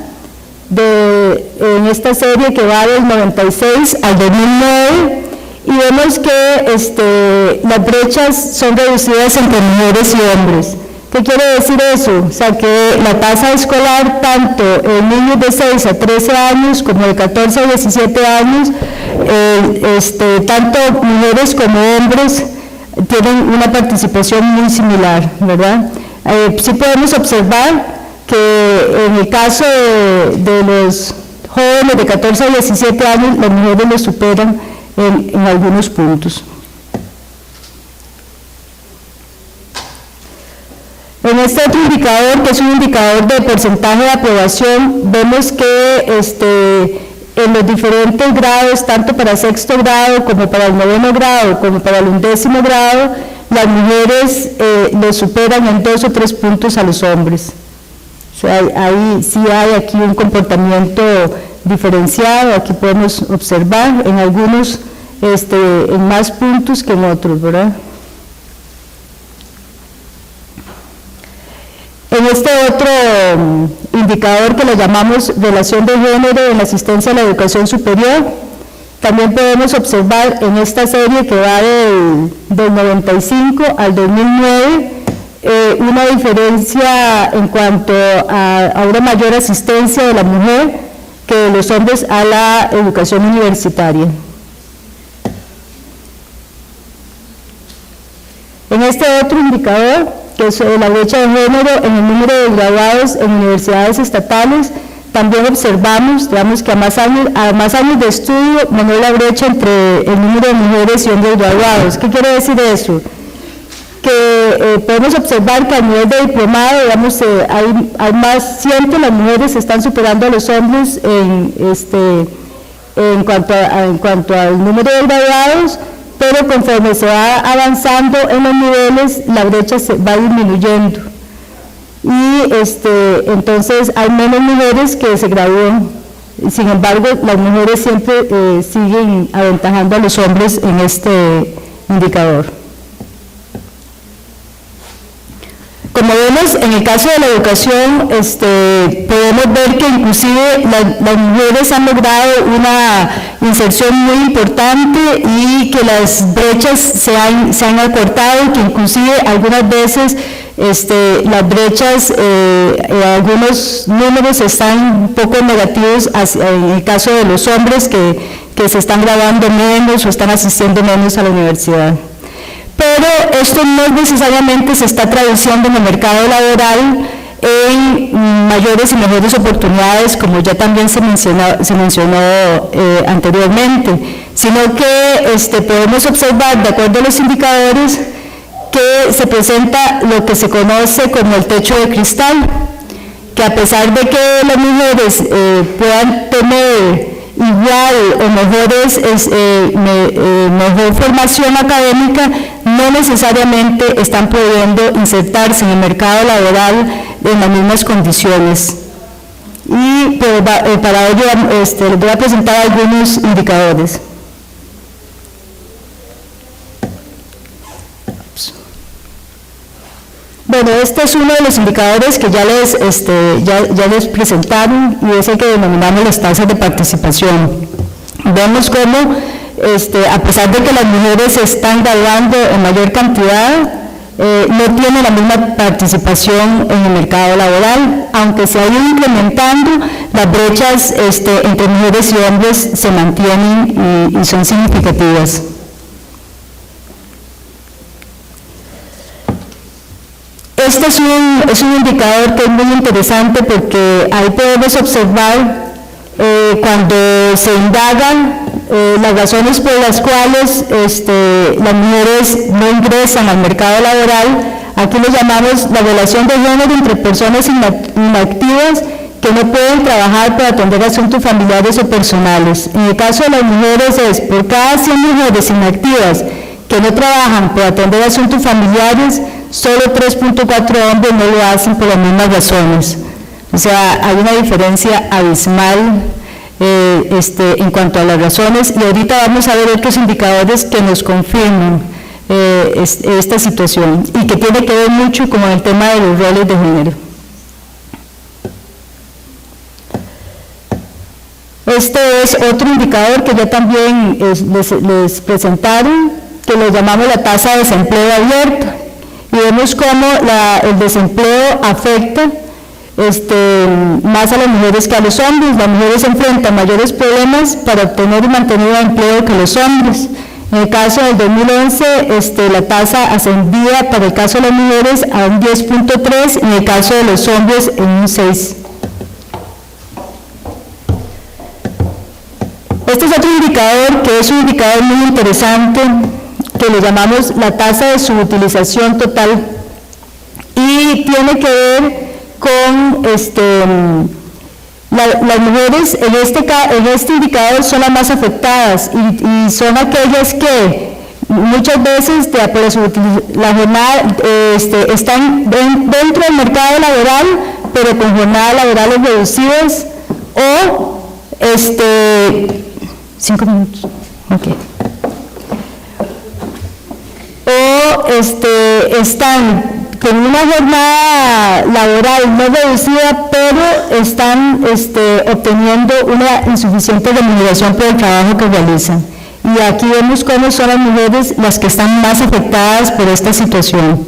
En esta serie que va del 96 al 2009, y vemos que las brechas son reducidas entre mujeres y hombres. ¿Qué quiere decir eso? O sea, que la tasa escolar, tanto en niños de 6 a 13 años como de 14 a 17 años, tanto mujeres como hombres tienen una participación muy similar, ¿verdad? Sí podemos observar que en el caso de los jóvenes de 14 a 17 años, las mujeres los superan en algunos puntos. En este otro indicador, que es un indicador de porcentaje de aprobación, vemos que en los diferentes grados, tanto para sexto grado como para el noveno grado, como para el 11º grado, las mujeres les superan en 2 o 3 puntos a los hombres. O sea, ahí sí hay aquí un comportamiento diferenciado, aquí podemos observar en algunos en más puntos que en otros, ¿verdad? En este otro indicador que le llamamos relación de género en la asistencia a la educación superior, también podemos observar en esta serie que va del 95 al 2009 una diferencia en cuanto a una mayor asistencia de la mujer que de los hombres a la educación universitaria. En este otro indicador, que es la brecha de género en el número de graduados en universidades estatales, también observamos, digamos, que a más años de estudio, menor la brecha entre el número de mujeres y hombres graduados. ¿Qué quiere decir eso? Que podemos observar que a nivel de diplomado, digamos, hay más, siempre las mujeres están superando a los hombres en cuanto al número de graduados, pero conforme se va avanzando en los niveles, la brecha se va disminuyendo. Y entonces hay menos mujeres que se gradúan. Sin embargo, las mujeres siempre siguen aventajando a los hombres en este indicador. Como vemos, en el caso de la educación, podemos ver que inclusive las mujeres han logrado una inserción muy importante y que las brechas se han acortado y que inclusive algunas veces las brechas, algunos números están un poco negativos en el caso de los hombres que se están graduando menos o están asistiendo menos a la universidad. Pero esto no necesariamente se está traduciendo en el mercado laboral en mayores y mejores oportunidades, como ya también se mencionó anteriormente, sino que podemos observar, de acuerdo a los indicadores, que se presenta lo que se conoce como el techo de cristal, que a pesar de que las mujeres puedan tener igual o mejor formación académica, no necesariamente están pudiendo insertarse en el mercado laboral en las mismas condiciones. Y pues, para ello les voy a presentar algunos indicadores. Bueno, este es uno de los indicadores que ya les presentaron y es el que denominamos las tasas de participación. Vemos cómo, a pesar de que las mujeres se están graduando en mayor cantidad, no tienen la misma participación en el mercado laboral, aunque se ha ido incrementando, las brechas entre mujeres y hombres se mantienen y son significativas. Este es un indicador que es muy interesante porque ahí podemos observar cuando se indagan las razones por las cuales las mujeres no ingresan al mercado laboral. Aquí lo llamamos la relación de género entre personas inactivas que no pueden trabajar para atender asuntos familiares o personales. En el caso de las mujeres es por cada 100 mujeres inactivas que no trabajan por atender asuntos familiares, solo 3.4 hombres no lo hacen por las mismas razones. O sea, hay una diferencia abismal en cuanto a las razones, y ahorita vamos a ver otros indicadores que nos confirman esta situación y que tiene que ver mucho con el tema de los roles de género. Este es otro indicador que ya también les presentaron, que lo llamamos la tasa de desempleo abierto, y vemos cómo el desempleo afecta más a las mujeres que a los hombres. Las mujeres enfrentan mayores problemas para obtener y mantener empleo que los hombres. En el caso del 2011, la tasa ascendía para el caso de las mujeres a un 10.3 y en el caso de los hombres en un 6. Este es otro indicador que es un indicador muy interesante, que le llamamos la tasa de subutilización total, y tiene que ver con las mujeres en este indicador son las más afectadas y son aquellas que muchas veces la jornada están dentro del mercado laboral, pero con jornadas laborales reducidas o 5 minutos. Okay. O están con una jornada laboral no reducida, pero están obteniendo una insuficiente remuneración por el trabajo que realizan. Y aquí vemos cómo son las mujeres las que están más afectadas por esta situación.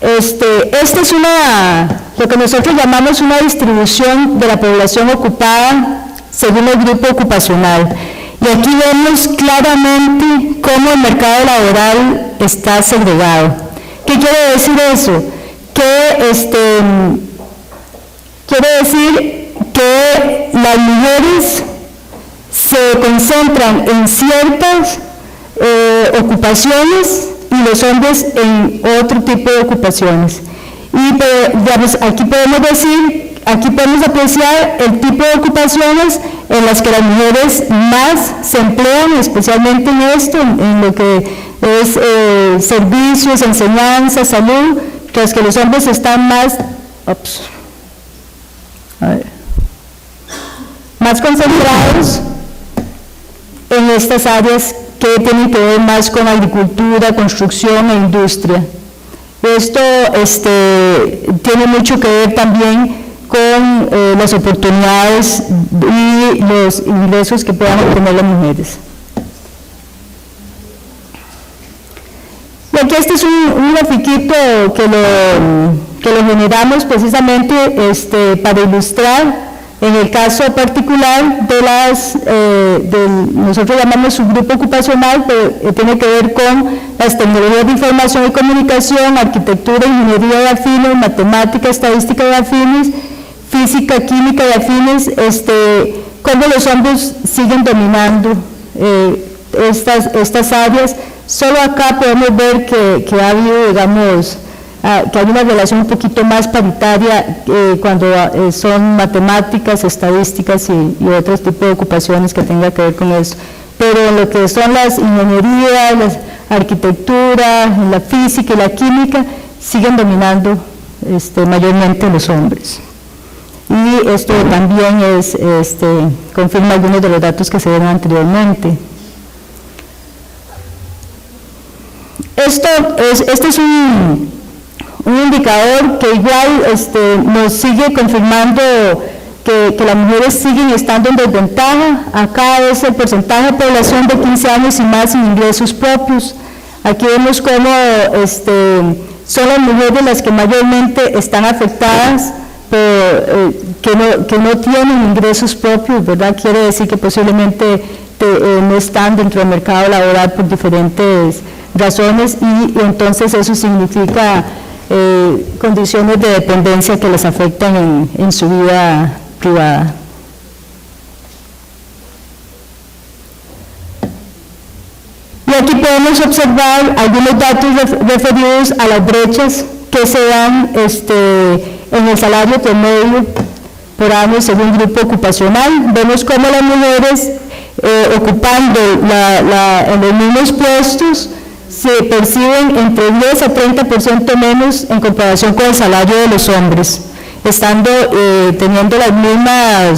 Esta es lo que nosotros llamamos una distribución de la población ocupada según el grupo ocupacional. Y aquí vemos claramente cómo el mercado laboral está segregado. ¿Qué quiere decir eso? Que quiere decir que las mujeres se concentran en ciertas ocupaciones y los hombres en otro tipo de ocupaciones. Y digamos, aquí podemos apreciar el tipo de ocupaciones en las que las mujeres más se emplean, especialmente en lo que es servicios, enseñanza, salud, mientras que los hombres están más concentrados en estas áreas que tienen que ver más con agricultura, construcción e industria. Esto tiene mucho que ver también con las oportunidades y los ingresos que puedan obtener las mujeres. Y aquí este es un grafiquito que lo generamos precisamente para ilustrar en el caso particular nosotros llamamos subgrupo ocupacional, pero tiene que ver con las tecnologías de información y comunicación, arquitectura, ingeniería de afines, matemática, estadística de afines, física, química de afines, cómo los hombres siguen dominando estas áreas. Solo acá podemos ver que ha habido, digamos, que hay una relación un poquito más paritaria cuando son matemáticas, estadísticas y otros tipos de ocupaciones que tengan que ver con eso. pero en lo que son las ingenierías, la arquitectura, la física y la química, siguen dominando mayormente los hombres. Y esto también confirma algunos de los datos que se dieron anteriormente. Este es un indicador que igual nos sigue confirmando que las mujeres siguen estando en desventaja. Acá es el porcentaje de población de 15 años y más sin ingresos propios. Aquí vemos cómo son las mujeres las que mayormente están afectadas, pero que no tienen ingresos propios, ¿verdad? Quiere decir que posiblemente no están dentro del mercado laboral por diferentes razones y entonces eso significa condiciones de dependencia que les afectan en su vida privada. Y aquí podemos observar algunos datos referidos a las brechas que se dan en el salario promedio por año según grupo ocupacional. Vemos cómo las mujeres ocupando en los mismos puestos se perciben entre 10 a 30% menos en comparación con el salario de los hombres, estando teniendo la misma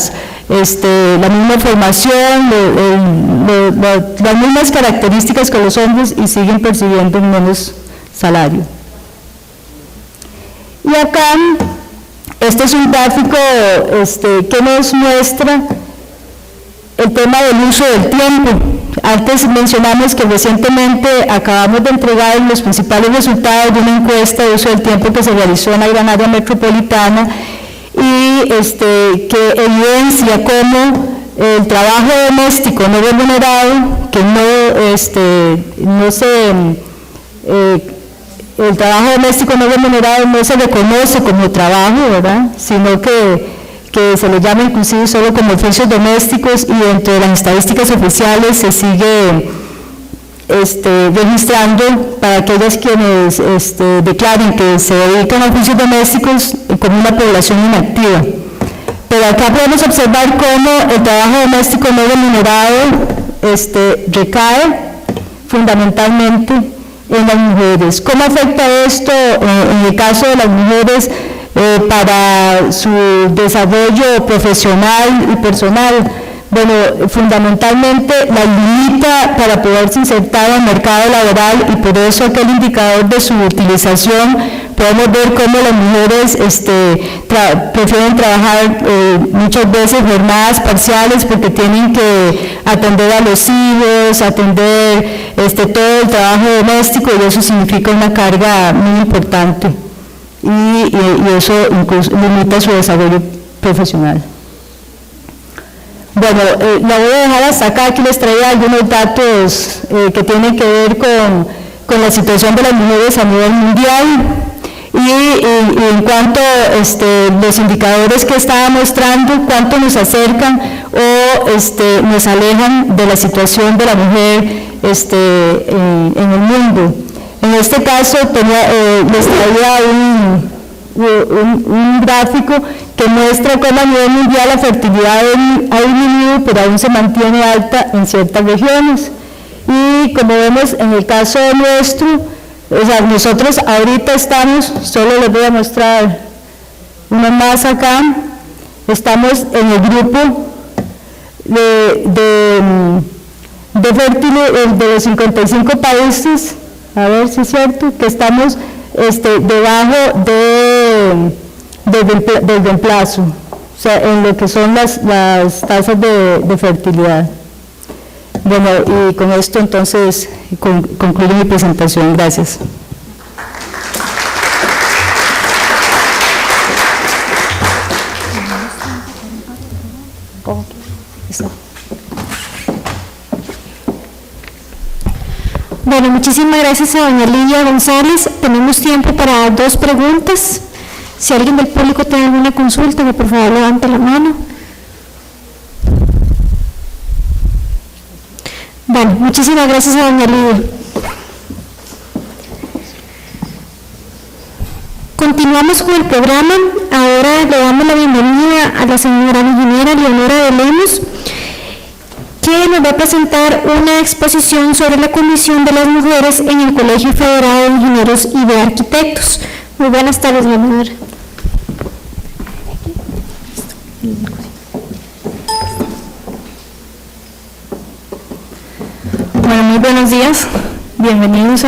formación, las mismas características que los hombres y siguen percibiendo un menos salario. Y acá, este es un gráfico que nos muestra el tema del uso del tiempo. Antes mencionamos que recientemente acabamos de entregar los principales resultados de una encuesta de uso del tiempo que se realizó en la gran área metropolitana y que evidencia cómo el trabajo doméstico no remunerado, que el trabajo doméstico no remunerado no se reconoce como trabajo, ¿verdad?, sino que se le llama inclusive solo como oficios domésticos y dentro de las estadísticas oficiales se sigue registrando para aquellas quienes declaren que se dedican a oficios domésticos como una población inactiva. Pero acá podemos observar cómo el trabajo doméstico no remunerado recae fundamentalmente en las mujeres. ¿Cómo afecta esto en el caso de las mujeres para su desarrollo profesional y personal? Bueno, fundamentalmente la limita para poderse insertar al mercado laboral y por eso aquel indicador de su utilización podemos ver cómo las mujeres prefieren trabajar muchas veces jornadas parciales porque tienen que atender a los hijos, atender todo el trabajo doméstico y eso significa una carga muy importante y eso incluso limita su desarrollo profesional. Bueno, la voy a dejar hasta acá. Aquí les traía algunos datos que tienen que ver con la situación de las mujeres a nivel mundial y en cuanto los indicadores que estaba mostrando, cuánto nos acercan o nos alejan de la situación de la mujer en el mundo. En este caso les traía un gráfico que muestra cómo a nivel mundial la fertilidad ha disminuido, pero aún se mantiene alta en ciertas regiones. Y como vemos en el caso nuestro, nosotros ahorita estamos, solo les voy a mostrar una más acá, estamos en el grupo de los 55 países, a ver si es cierto, que estamos debajo del reemplazo, o sea, en lo que son las tasas de fertilidad. Bueno, y con esto entonces concluyo mi presentación. Gracias. Bueno, muchísimas gracias a doña Lidia González. Tenemos tiempo para 2 preguntas. Si alguien del público tiene alguna consulta, que por favor levante la mano. Bueno, muchísimas gracias a doña Lidia. Continuamos con el programa. Ahora le damos la bienvenida a la señora ingeniera Leonora de Lemos, que nos va a presentar una exposición sobre la condición de las mujeres en el Colegio Federado de Ingenieros y de Arquitectos. Muy buenas tardes, Leonor. Bueno, muy buenos días. Bienvenidas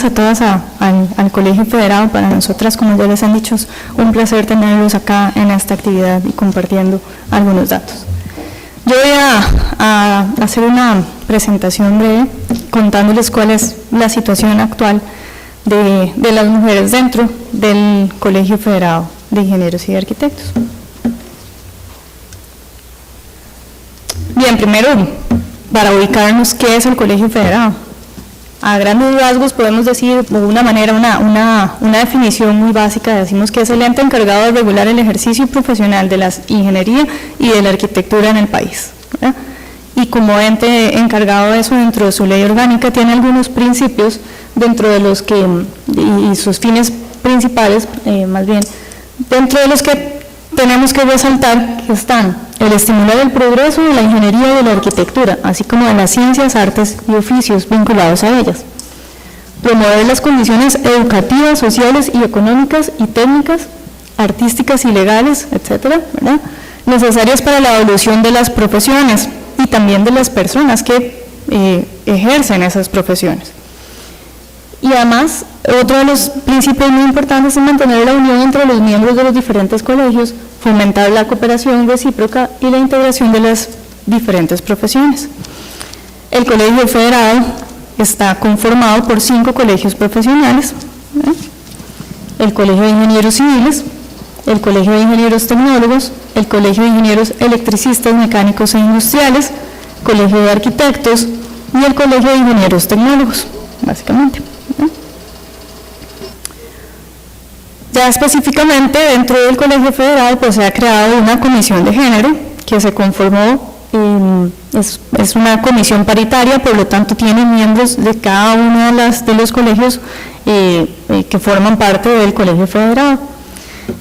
a todas al Colegio Federado. Para nosotras, como ya les han dicho, es un placer tenerlos acá en esta actividad y compartiendo algunos datos. Yo voy a hacer una presentación breve contándoles cuál es la situación actual de las mujeres dentro del Colegio Federado de Ingenieros y de Arquitectos. Bien, primero, para ubicarnos, ¿qué es el Colegio Federado? A grandes rasgos podemos decir, de una manera, una definición muy básica, decimos que es el ente encargado de regular el ejercicio profesional de la ingeniería y de la arquitectura en el país, ¿verdad? Y como ente encargado de eso, dentro de su ley orgánica, tiene algunos principios dentro de los que, y sus fines principales, más bien, dentro de los que tenemos que resaltar que están el estimular el progreso de la ingeniería y de la arquitectura, así como de las ciencias, artes y oficios vinculados a ellas. Promover las condiciones educativas, sociales y económicas y técnicas, artísticas y legales, etcétera, ¿verdad?, necesarias para la evolución de las profesiones y también de las personas que ejercen esas profesiones. Y además, otro de los principios muy importantes es mantener la unión entre los miembros de los diferentes colegios, fomentar la cooperación recíproca y la integración de las diferentes profesiones. El Colegio Federado está conformado por 5 colegios profesionales, ¿verdad?, el Colegio de Ingenieros Civiles, el Colegio de Ingenieros Tecnólogos, el Colegio de Ingenieros Electricistas, Mecánicos e Industriales, Colegio de Arquitectos y el Colegio de Ingenieros Tecnólogos, básicamente. Ya específicamente dentro del Colegio Federal pues se ha creado una comisión de género que se conformó, es una comisión paritaria, por lo tanto tiene miembros de cada uno de los colegios que forman parte del Colegio Federal.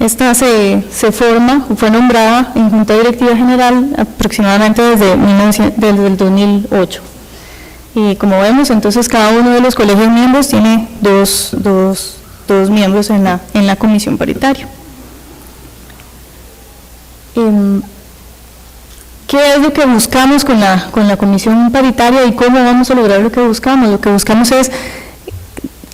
Esta fue nombrada en Junta Directiva General aproximadamente desde el 2008. Y como vemos, entonces cada uno de los colegios miembros tiene dos miembros en la comisión paritaria. ¿Qué es lo que buscamos con la comisión paritaria y cómo vamos a lograr lo que buscamos? Lo que buscamos es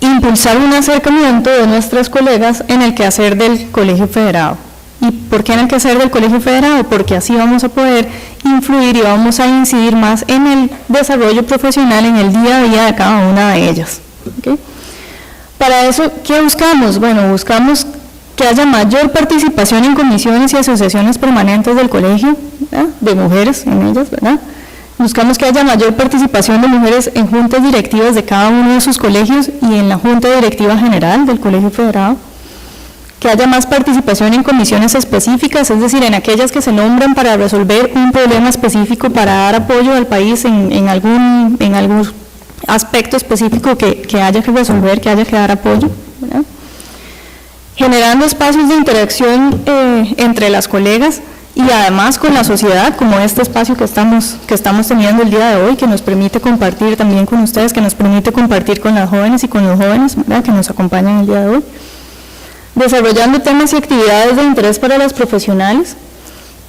impulsar un acercamiento de nuestras colegas en el quehacer del Colegio Federado. ¿Y por qué en el quehacer del Colegio Federado? Porque así vamos a poder influir y vamos a incidir más en el desarrollo profesional, en el día a día de cada una de ellas. ¿Okay? Para eso, ¿qué buscamos? Bueno, buscamos que haya mayor participación en comisiones y asociaciones permanentes del colegio, ¿verdad?, de mujeres en ellas, ¿verdad? Buscamos que haya mayor participación de mujeres en juntas directivas de cada uno de sus colegios y en la Junta Directiva General del Colegio Federado. Que haya más participación en comisiones específicas, es decir, en aquellas que se nombran para resolver un problema específico, para dar apoyo al país en algún aspecto específico que haya que resolver, que haya que dar apoyo, ¿verdad? Generando espacios de interacción entre las colegas y además con la sociedad, como este espacio que estamos teniendo el día de hoy, que nos permite compartir también con ustedes, que nos permite compartir con las jóvenes y con los jóvenes, ¿verdad?, que nos acompañan el día de hoy. Desarrollando temas y actividades de interés para las profesionales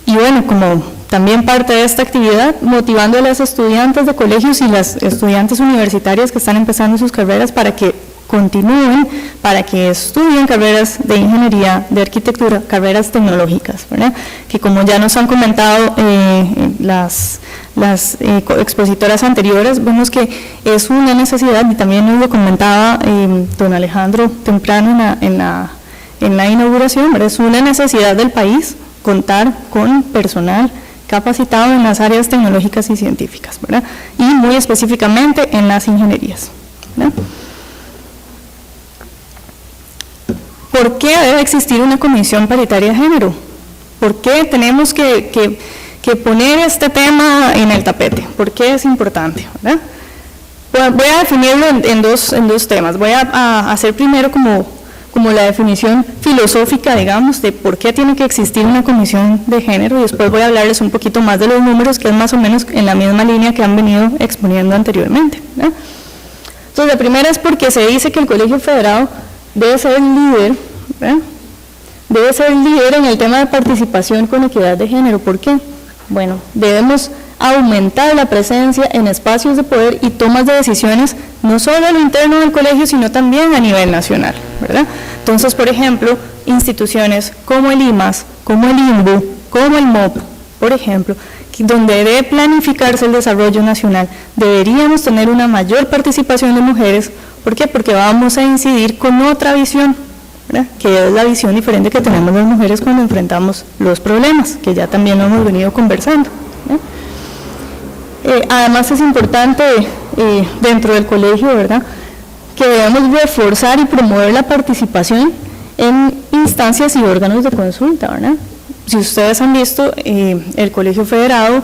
y bueno, como también parte de esta actividad, motivando a las estudiantes de colegios y las estudiantes universitarias que están empezando sus carreras para que continúen, para que estudien carreras de ingeniería, de arquitectura, carreras tecnológicas, ¿verdad?, que como ya nos han comentado las expositoras anteriores, vemos que es una necesidad, y también nos lo comentaba don Alejandro temprano en la inauguración, ¿verdad?, es una necesidad del país contar con personal capacitado en las áreas tecnológicas y científicas, ¿verdad?, y muy específicamente en las ingenierías, ¿verdad? ¿Por qué debe existir una comisión paritaria de género? ¿Por qué tenemos que poner este tema en el tapete? ¿Por qué es importante, ¿verdad? Voy a definirlo en dos temas. Voy a hacer primero como como la definición filosófica, digamos, de por qué tiene que existir una comisión de género, y después voy a hablarles un poquito más de los números, que es más o menos en la misma línea que han venido exponiendo anteriormente, ¿verdad? Entonces, la primera es porque se dice que el Colegio Federado debe ser el líder, ¿verdad? Debe ser el líder en el tema de participación con equidad de género. ¿Por qué? Bueno, debemos aumentar la presencia en espacios de poder y tomas de decisiones, no solo a lo interno del colegio, sino también a nivel nacional, ¿verdad? Entonces, por ejemplo, instituciones como el IMAS, como el INBU, como el MOP, por ejemplo, donde debe planificarse el desarrollo nacional, deberíamos tener una mayor participación de mujeres. ¿Por qué? Porque vamos a incidir con otra visión, ¿verdad? Que es la visión diferente que tenemos las mujeres cuando enfrentamos los problemas, que ya también lo hemos venido conversando, ¿verdad? Además es importante dentro del colegio, ¿verdad?, que debemos reforzar y promover la participación en instancias y órganos de consulta, ¿verdad? Si ustedes han visto, el Colegio Federado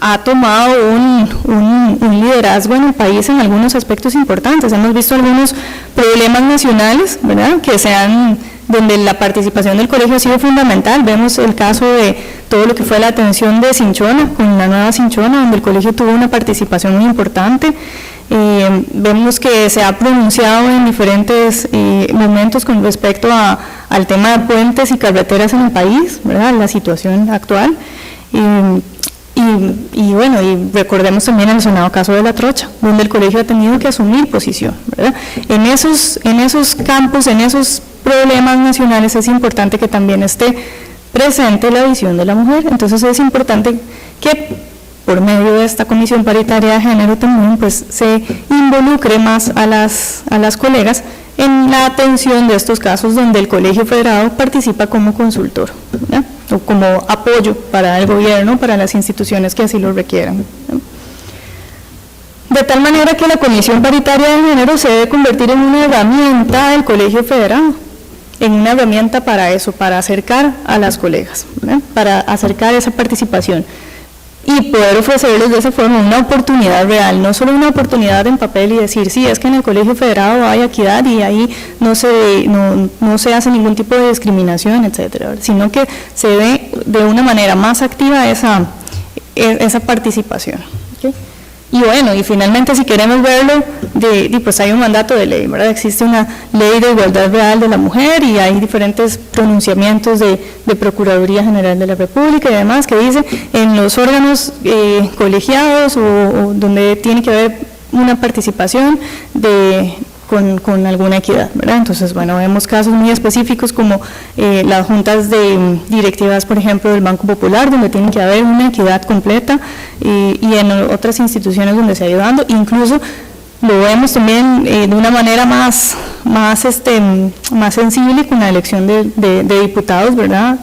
ha tomado un liderazgo en el país en algunos aspectos importantes. Hemos visto algunos problemas nacionales, ¿verdad?, donde la participación del colegio ha sido fundamental. Vemos el caso de todo lo que fue la atención de Cinchona, con la nueva Cinchona, donde el colegio tuvo una participación muy importante. Vemos que se ha pronunciado en diferentes momentos con respecto al tema de puentes y carreteras en el país, ¿verdad?, la situación actual. Y bueno, y recordemos también el sonado caso de La Trocha, donde el colegio ha tenido que asumir posición, ¿verdad? En esos campos, en esos problemas nacionales, es importante que también esté presente la visión de la mujer. Entonces es importante que por medio de esta comisión paritaria de género también pues se involucre más a las colegas en la atención de estos casos donde el Colegio Federado participa como consultor, ¿verdad?, o como apoyo para el gobierno, para las instituciones que así lo requieran, ¿verdad? De tal manera que la Comisión Paritaria de Género se debe convertir en una herramienta del Colegio Federado, en una herramienta para eso, para acercar a las colegas, ¿verdad?, para acercar esa participación y poder ofrecerles de esa forma una oportunidad real, no solo una oportunidad en papel y decir, sí, es que en el Colegio Federado hay equidad y ahí no se hace ningún tipo de discriminación, etcétera, sino que se ve de una manera más activa esa participación, ¿okay? Y bueno, y finalmente si queremos verlo, pues hay un mandato de ley, ¿verdad? Existe una ley de igualdad real de la mujer y hay diferentes pronunciamientos de Procuraduría General de la República y demás que dice en los órganos colegiados o donde tiene que haber una participación con alguna equidad, ¿verdad? Entonces, bueno, vemos casos muy específicos como las juntas de directivas, por ejemplo, del Banco Popular, donde tiene que haber una equidad completa y en otras instituciones donde se ha ido dando. Incluso lo vemos también de una manera más sensible con la elección de diputados, ¿verdad?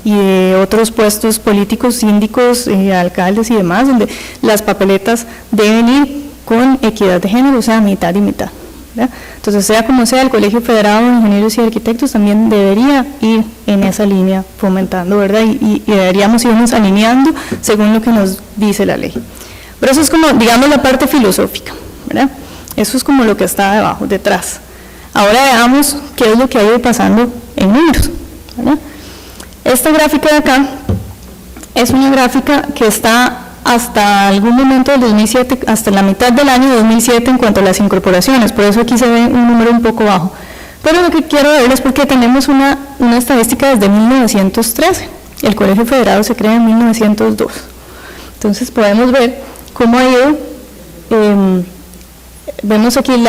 Y de otros puestos políticos, síndicos, alcaldes y demás, donde las papeletas deben ir con equidad de género, o sea, mitad y mitad, ¿verdad? Entonces, sea como sea, el Colegio Federado de Ingenieros y Arquitectos también debería ir en esa línea fomentando, ¿verdad? Y deberíamos irnos alineando según lo que nos dice la ley. Pero eso es como, digamos, la parte filosófica, ¿verdad? Eso es como lo que está debajo, detrás. Ahora veamos qué es lo que ha ido pasando en números, ¿verdad? Esta gráfica de acá es una gráfica que está hasta algún momento del 2007, hasta la mitad del año 2007 en cuanto a las incorporaciones, por eso aquí se ve un número un poco bajo. Pero lo que quiero ver es porque tenemos una estadística desde 1913, el Colegio Federado se crea en 1902, entonces podemos ver cómo ha ido, vemos aquí el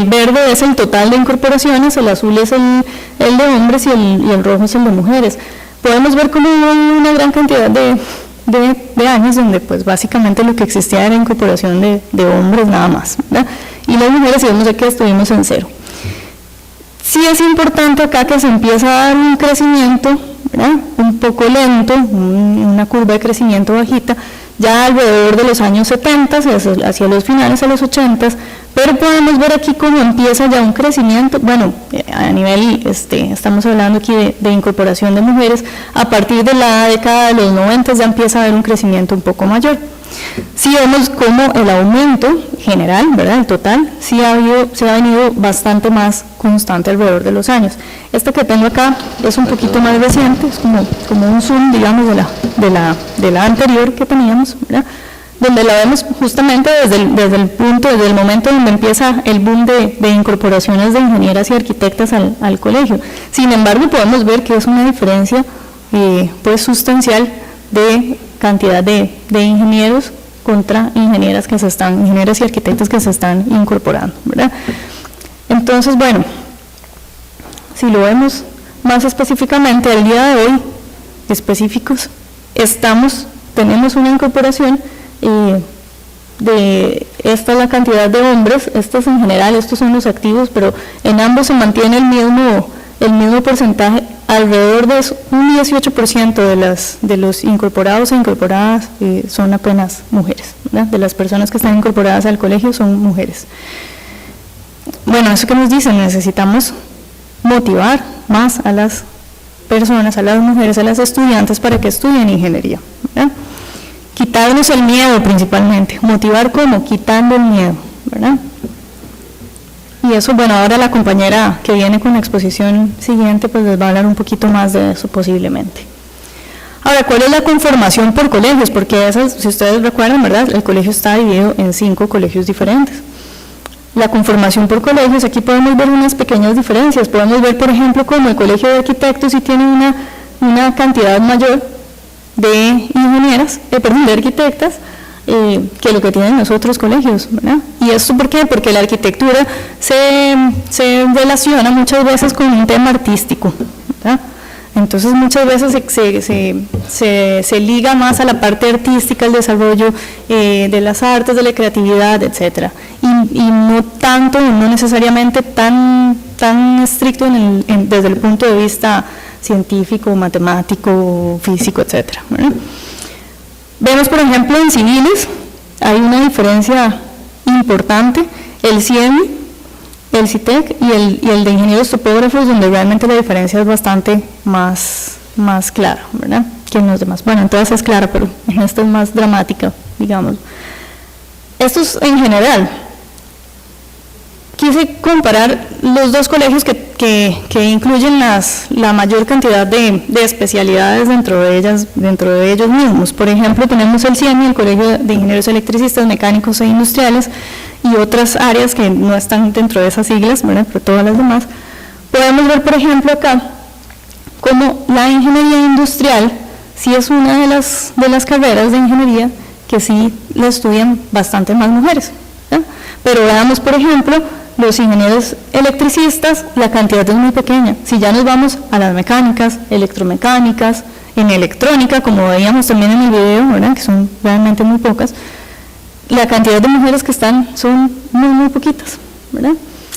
verde es el total de incorporaciones, el azul es el de hombres y el rojo es el de mujeres. Podemos ver cómo hay una gran cantidad de años donde pues básicamente lo que existía era incorporación de hombres nada más, ¿verdad? Y las mujeres, si vemos aquí, estuvimos en cero. Sí es importante acá que se empieza a dar un crecimiento, ¿verdad?, un poco lento, una curva de crecimiento bajita, ya alrededor de los años 70, hacia los finales de los 80, pero podemos ver aquí cómo empieza ya un crecimiento, bueno, a nivel, estamos hablando aquí de incorporación de mujeres, a partir de la década de los 90 ya empieza a haber un crecimiento un poco mayor. Sí vemos como el aumento general, ¿verdad?, el total, sí se ha venido bastante más constante alrededor de los años. Esta que tengo acá es un poquito más reciente, es como un zoom, digamos, de la anterior que teníamos, ¿verdad?, donde la vemos justamente desde el momento donde empieza el boom de incorporaciones de ingenieras y arquitectas al colegio. Sin embargo, podemos ver que es una diferencia pues sustancial de cantidad de ingenieros contra ingenieras y arquitectas que se están incorporando, ¿verdad? Entonces, bueno, si lo vemos más específicamente, al día de hoy, específicos, tenemos una incorporación esta es la cantidad de hombres, estos en general, estos son los activos, pero en ambos se mantiene el mismo porcentaje, alrededor de un 18% de los incorporados e incorporadas son apenas mujeres, ¿verdad? De las personas que están incorporadas al colegio son mujeres. Bueno, eso que nos dicen, necesitamos motivar más a las personas, a las mujeres, a las estudiantes para que estudien ingeniería, ¿verdad? Quitarnos el miedo principalmente, motivar ¿cómo? Quitando el miedo, ¿verdad? Y eso, bueno, ahora la compañera que viene con la exposición siguiente pues les va a hablar un poquito más de eso posiblemente. Ahora, ¿cuál es la conformación por colegios? Porque esas, si ustedes recuerdan, ¿verdad?, el colegio está dividido en 5 colegios diferentes. La conformación por colegios, aquí podemos ver unas pequeñas diferencias, podemos ver, por ejemplo, como el colegio de arquitectos sí tiene una cantidad mayor de ingenieras, de arquitectas, que lo que tienen los otros colegios, ¿verdad? ¿Y esto por qué? Porque la arquitectura se relaciona muchas veces con un tema artístico, ¿verdad? Entonces muchas veces se liga más a la parte artística, el desarrollo de las artes, de la creatividad, etcétera, y no tanto, no necesariamente tan estricto desde el punto de vista científico, matemático, físico, etcétera, ¿verdad? Vemos, por ejemplo, en civiles hay una diferencia importante, el CIEMI, el CITEC y el de ingenieros topógrafos, donde realmente la diferencia es bastante más clara, ¿verdad?, que en los demás. Bueno, en todas es clara, pero en esta es más dramática, digamos. Esto es en general. Quise comparar los dos colegios que incluyen la mayor cantidad de especialidades dentro de ellos mismos. Por ejemplo, tenemos el CIEMI, el Colegio de Ingenieros Electricistas, Mecánicos e Industriales, y otras áreas que no están dentro de esas siglas, ¿verdad?, pero todas las demás. Podemos ver, por ejemplo, acá, como la ingeniería industrial sí es una de las carreras de ingeniería que sí la estudian bastante más mujeres, ¿verdad? Pero veamos, por ejemplo, los ingenieros electricistas, la cantidad es muy pequeña. Si ya nos vamos a las mecánicas, electromecánicas, en electrónica, como veíamos también en el video, ¿verdad?, que son realmente muy pocas, la cantidad de mujeres que están son muy poquitas, ¿verdad?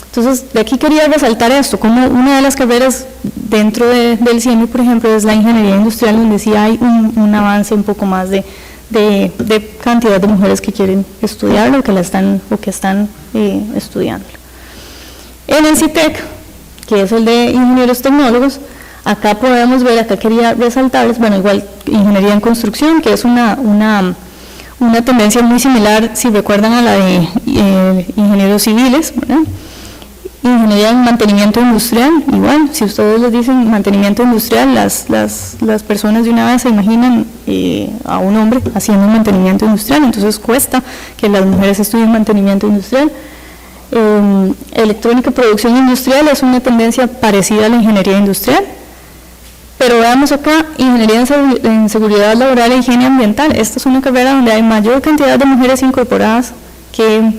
Entonces, de aquí quería resaltar esto, como una de las carreras dentro del CIEMI, por ejemplo, es la ingeniería industrial, donde sí hay un avance un poco más de cantidad de mujeres que quieren estudiarlo o que están estudiando. En el CITEC, que es el de ingenieros tecnólogos, acá podemos ver, acá quería resaltarles, bueno, igual ingeniería en construcción, que es una tendencia muy similar, si recuerdan, a la de ingenieros civiles, ¿verdad? Ingeniería en mantenimiento industrial, igual, si ustedes les dicen mantenimiento industrial, las personas de una vez se imaginan a un hombre haciendo mantenimiento industrial, entonces cuesta que las mujeres estudien mantenimiento industrial. Electrónica y producción industrial es una tendencia parecida a la ingeniería industrial, pero veamos acá, ingeniería en seguridad laboral e higiene ambiental. Esta es una carrera donde hay mayor cantidad de mujeres incorporadas que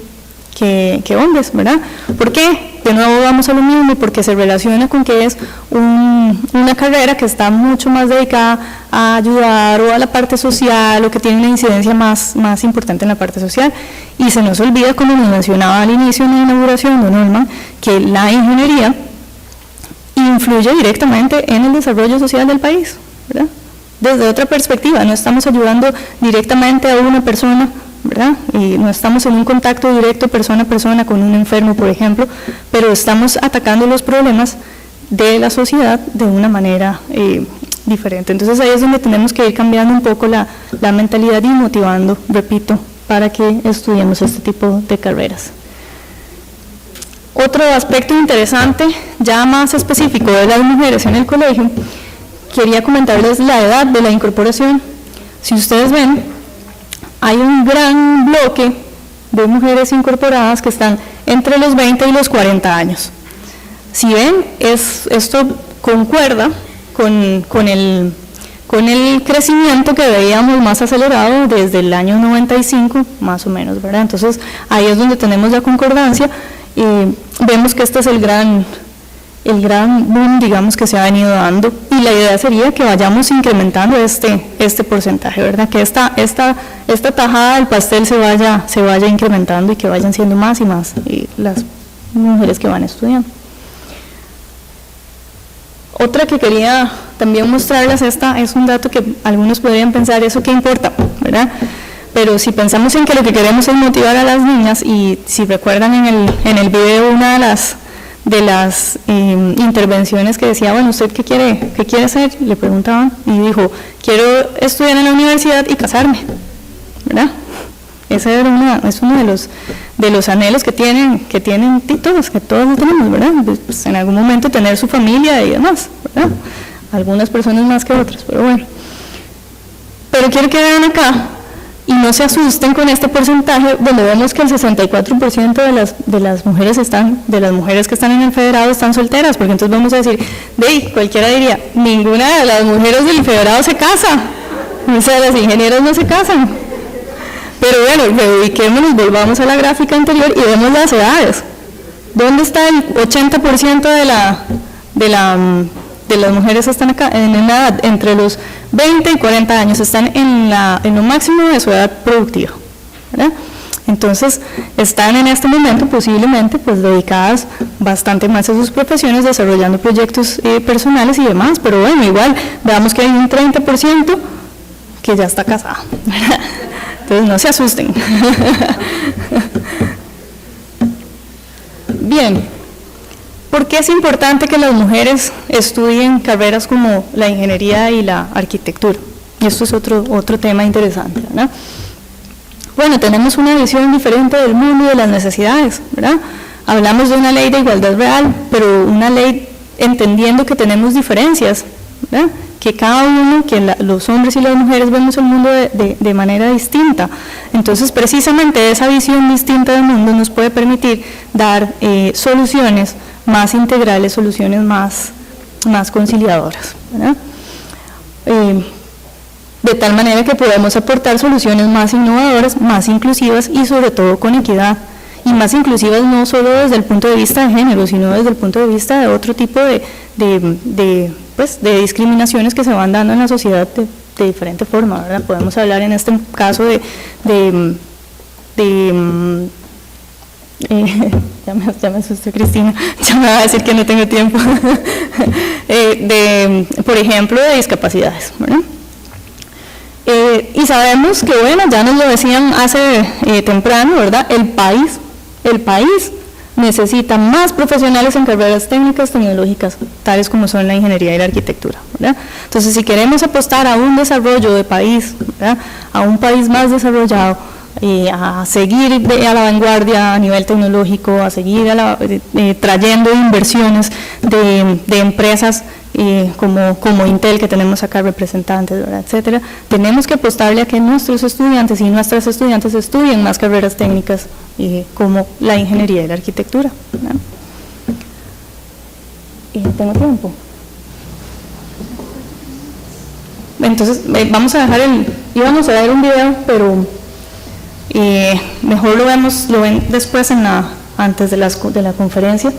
hombres, ¿verdad? ¿Por qué? De nuevo vamos a lo mismo, porque se relaciona con que es una carrera que está mucho más dedicada a ayudar o a la parte social, o que tiene una incidencia más importante en la parte social, y se nos olvida, como nos mencionaba al inicio en la inauguración, don Norman, que la ingeniería influye directamente en el desarrollo social del país, ¿verdad? Desde otra perspectiva, no estamos ayudando directamente a una persona, ¿verdad? Y no estamos en un contacto directo persona a persona con un enfermo, por ejemplo, pero estamos atacando los problemas de la sociedad de una manera diferente. Entonces ahí es donde tenemos que ir cambiando un poco la mentalidad y motivando, repito, para que estudiemos este tipo de carreras. Otro aspecto interesante, ya más específico de las mujeres en el colegio, quería comentarles la edad de la incorporación. Si ustedes ven, hay un gran bloque de mujeres incorporadas que están entre los 20 y los 40 años. Si ven, esto concuerda con el crecimiento que veíamos más acelerado desde el año 95, más o menos, ¿verdad? Entonces, ahí es donde tenemos la concordancia y vemos que este es el gran boom, digamos, que se ha venido dando, y la idea sería que vayamos incrementando este porcentaje, ¿verdad? Que esta tajada del pastel se vaya incrementando y que vayan siendo más y más las mujeres que van estudiando. Otra que quería también mostrarles, esta es un dato que algunos podrían pensar, ¿eso qué importa?, ¿verdad? Pero si pensamos en que lo que queremos es motivar a las niñas, y si recuerdan en el video una de las intervenciones que decía, bueno, ¿usted qué quiere hacer? Le preguntaban y dijo, quiero estudiar en la universidad y casarme, ¿verdad? Ese es uno de los anhelos que tienen todos, que todos lo tenemos, ¿verdad? Pues en algún momento tener su familia y demás, ¿verdad? Algunas personas más que otras, pero bueno. Pero quiero que vean acá y no se asusten con este porcentaje, donde vemos que el 64% de las mujeres que están en el federado están solteras, porque entonces vamos a decir, cualquiera diría, ninguna de las mujeres del federado se casa, o sea, las ingenieras no se casan. Pero bueno, reubiquémonos, volvamos a la gráfica anterior y vemos las edades. ¿Dónde está el 80% de las mujeres están acá? En una edad entre los 20 y 40 años, están en lo máximo de su edad productiva, ¿verdad? Entonces, están en este momento posiblemente pues dedicadas bastante más a sus profesiones, desarrollando proyectos personales y demás, pero bueno, igual, veamos que hay un 30% que ya está casado, ¿verdad? Entonces no se asusten. Bien, ¿por qué es importante que las mujeres estudien carreras como la ingeniería y la arquitectura? Y esto es otro tema interesante, ¿verdad? Bueno, tenemos una visión diferente del mundo y de las necesidades, ¿verdad? Hablamos de una ley de igualdad real, pero una ley entendiendo que tenemos diferencias, ¿verdad? Que cada uno, los hombres y las mujeres vemos el mundo de manera distinta. Entonces, precisamente esa visión distinta del mundo nos puede permitir dar soluciones más integrales, soluciones más conciliadoras, ¿verdad? De tal manera que podemos aportar soluciones más innovadoras, más inclusivas y sobre todo con equidad. Y más inclusivas no solo desde el punto de vista de género, sino desde el punto de vista de otro tipo de discriminaciones que se van dando en la sociedad de diferente forma, ¿verdad? Podemos hablar en este caso ya me asusté, Cristina, ya me va a decir que no tengo tiempo, por ejemplo, de discapacidades, ¿verdad? Y sabemos que, bueno, ya nos lo decían hace temprano, ¿verdad? El país necesita más profesionales en carreras técnicas tecnológicas, tales como son la ingeniería y la arquitectura, ¿verdad? Entonces, si queremos apostar a un desarrollo de país, ¿verdad?, a un país más desarrollado, a seguir a la vanguardia a nivel tecnológico, a seguir trayendo inversiones de empresas como Intel, que tenemos acá representantes, ¿verdad?, etcétera, tenemos que apostarle a que nuestros estudiantes y nuestras estudiantes estudien más carreras técnicas como la ingeniería y la arquitectura, ¿verdad? Y tengo tiempo. Entonces, íbamos a ver un video, pero mejor lo ven después antes de la conferencia.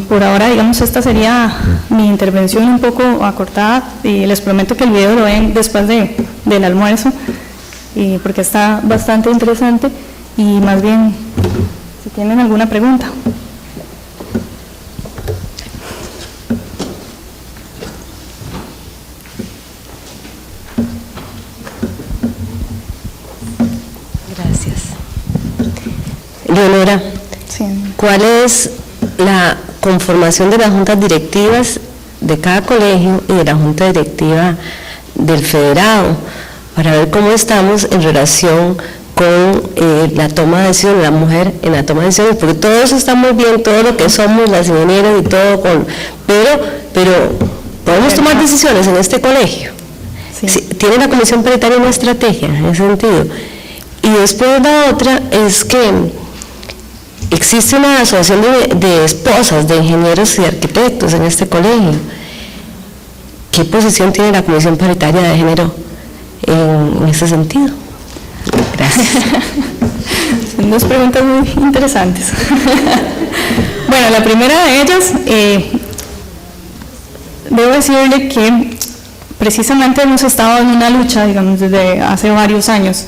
Por ahora, digamos, esta sería mi intervención un poco acortada, y les prometo que el video lo ven después del almuerzo, porque está bastante interesante, y más bien, si tienen alguna pregunta. Gracias. Leonora, Sí. ¿cuál es la conformación de las juntas directivas de cada colegio y de la junta directiva del federado, para ver cómo estamos en relación con la toma de decisiones, la mujer en la toma de decisiones, porque todos estamos bien, todo lo que somos, las ingenieras y todo, pero podemos tomar decisiones en este colegio. Sí, tiene la comisión paritaria una estrategia en ese sentido. Y después la otra es que existe una asociación de esposas de ingenieros y arquitectos en este colegio. ¿Qué posición tiene la comisión paritaria de género en ese sentido? Gracias. Son dos preguntas muy interesantes. Bueno, la primera de ellas, debo decirle que precisamente hemos estado en una lucha, digamos, desde hace varios años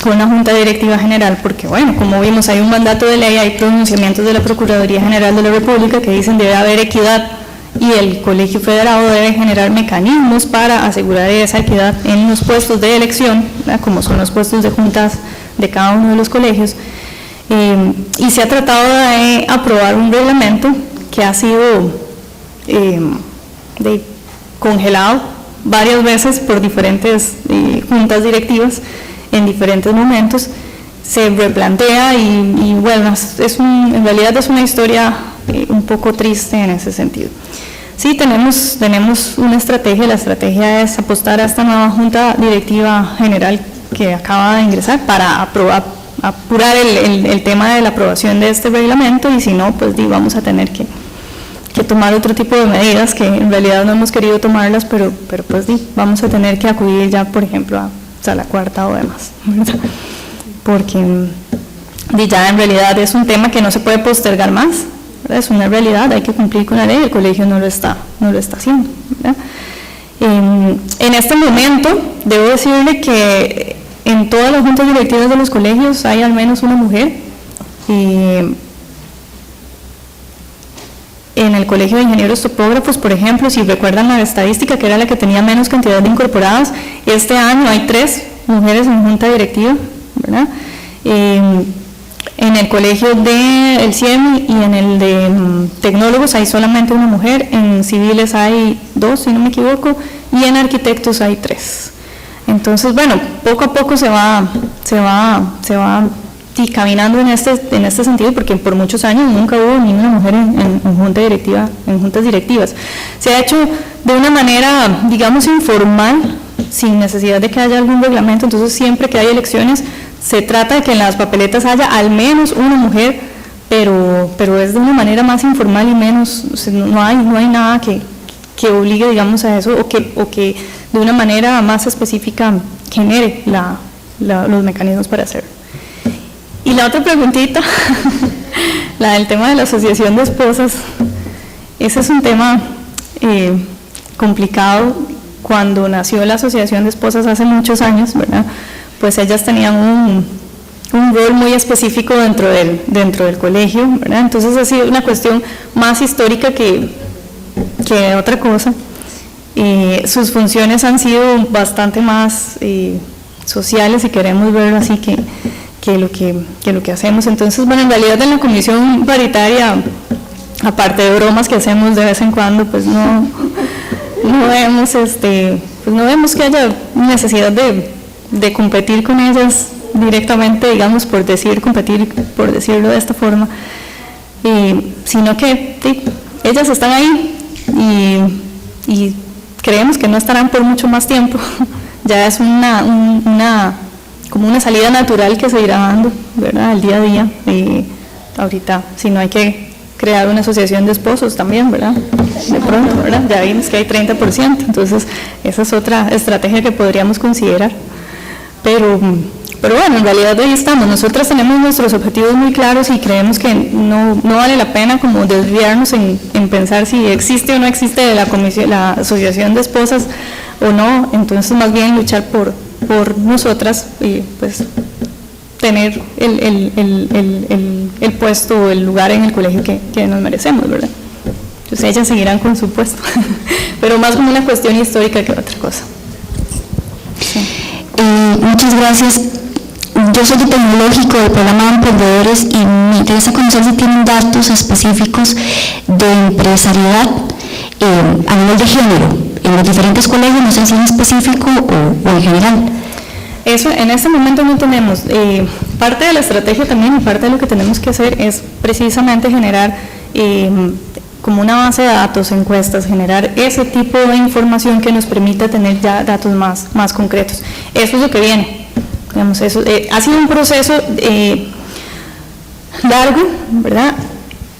con la Junta Directiva General, porque bueno, como vimos, hay un mandato de ley, hay pronunciamientos de la Procuraduría General de la República que dicen debe haber equidad y el Colegio Federado debe generar mecanismos para asegurar esa equidad en los puestos de elección, ¿verdad?, como son los puestos de juntas de cada uno de los colegios, y se ha tratado de aprobar un reglamento que ha sido congelado varias veces por diferentes juntas directivas en diferentes momentos. Se replantea y bueno, en realidad es una historia un poco triste en ese sentido. Sí, tenemos una estrategia. La estrategia es apostar a esta nueva Junta Directiva General que acaba de ingresar para apurar el tema de la aprobación de este reglamento, y si no, pues vamos a tener que tomar otro tipo de medidas que en realidad no hemos querido tomarlas, pero pues vamos a tener que acudir ya, por ejemplo, a sala cuarta o demás, ¿verdad? Porque ya en realidad es un tema que no se puede postergar más, ¿verdad? Es una realidad, hay que cumplir con la ley, el colegio no lo está haciendo, ¿verdad? En este momento debo decirle que en todas las juntas directivas de los colegios hay al menos una mujer. En el Colegio de Ingenieros Topógrafos, por ejemplo, si recuerdan la estadística, que era la que tenía menos cantidad de incorporadas, este año hay 3 mujeres en junta directiva, ¿verdad? En el colegio del CIEM y en el de tecnólogos hay solamente una mujer, en civiles hay 2, si no me equivoco, y en arquitectos hay 3. Entonces, bueno, poco a poco se va caminando en este sentido, porque por muchos años nunca hubo ninguna mujer en junta directiva, en juntas directivas. Se ha hecho de una manera, digamos, informal, sin necesidad de que haya algún reglamento. Entonces, siempre que hay elecciones, se trata de que en las papeletas haya al menos una mujer, pero es de una manera más informal y menos, no hay nada que obligue, digamos, a eso, o que de una manera más específica genere los mecanismos para hacerlo. Y la otra preguntita, la del tema de la asociación de esposas, ese es un tema complicado. Cuando nació la asociación de esposas hace muchos años, ¿verdad?, pues ellas tenían un rol muy específico dentro del colegio, ¿verdad? Entonces ha sido una cuestión más histórica que otra cosa. Sus funciones han sido bastante más sociales, si queremos verlo así, que lo que hacemos. Entonces, bueno, en realidad en la comisión paritaria, aparte de bromas que hacemos de vez en cuando, pues no vemos que haya necesidad de competir con ellas directamente, digamos, competir, por decirlo de esta forma, sino que ellas están ahí y creemos que no estarán por mucho más tiempo. Ya es como una salida natural que se irá dando, ¿verdad?, el día a día. Ahorita, si no, hay que crear una asociación de esposos también, ¿verdad?, de pronto, ¿verdad? Ya vimos que hay 30%, entonces esa es otra estrategia que podríamos considerar. Pero bueno, en realidad ahí estamos. Nosotras tenemos nuestros objetivos muy claros y creemos que no vale la pena como desviarnos en pensar si existe o no existe la asociación de esposas o no. Entonces, más bien luchar por nosotras y pues tener el puesto o el lugar en el colegio que nos merecemos, ¿verdad? Entonces ellas seguirán con su puesto, pero más como una cuestión histórica que otra cosa. Sí. Muchas gracias. Yo soy de Tecnológico, del programa de Emprendedores, y me interesa conocer si tienen datos específicos de empresariedad a nivel de género, en los diferentes colegios, no sé si en específico o en general. Eso en este momento no tenemos. Parte de la estrategia también y parte de lo que tenemos que hacer es precisamente generar como una base de datos, encuestas, generar ese tipo de información que nos permita tener ya datos más concretos. Eso es lo que viene. Digamos, eso, ha sido un proceso largo, ¿verdad?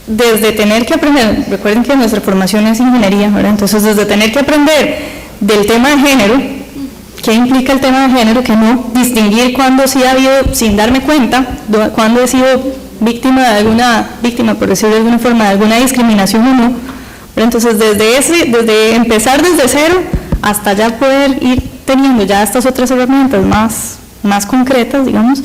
Desde tener que aprender, recuerden que nuestra formación es ingeniería, ¿verdad? Entonces, desde tener que aprender del tema de género, qué implica el tema de género, que no distinguir cuándo sí ha habido, sin darme cuenta, cuándo he sido víctima, por decirlo de alguna forma, de alguna discriminación o no. Pero entonces, desde empezar desde cero hasta ya poder ir teniendo ya estas otras herramientas más concretas, digamos,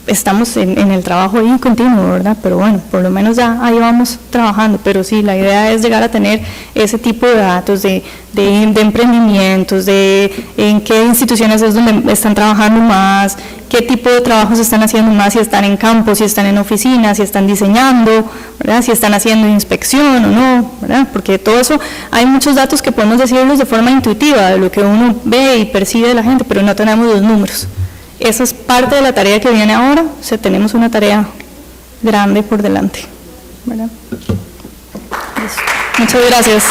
estamos en el trabajo ahí continuo, ¿verdad? Pero bueno, por lo menos ya ahí vamos trabajando, pero sí, la idea es llegar a tener ese tipo de datos de emprendimientos, de en qué instituciones es donde están trabajando más, qué tipo de trabajos están haciendo más, si están en campo, si están en oficinas, si están diseñando, ¿verdad? Si están haciendo inspección o no, ¿verdad? Porque todo eso, hay muchos datos que podemos decirlos de forma intuitiva, de lo que uno ve y percibe de la gente, pero no tenemos los números. Esa es parte de la tarea que viene ahora, o sea, tenemos una tarea grande por delante, ¿verdad? Eso. Muchas gracias.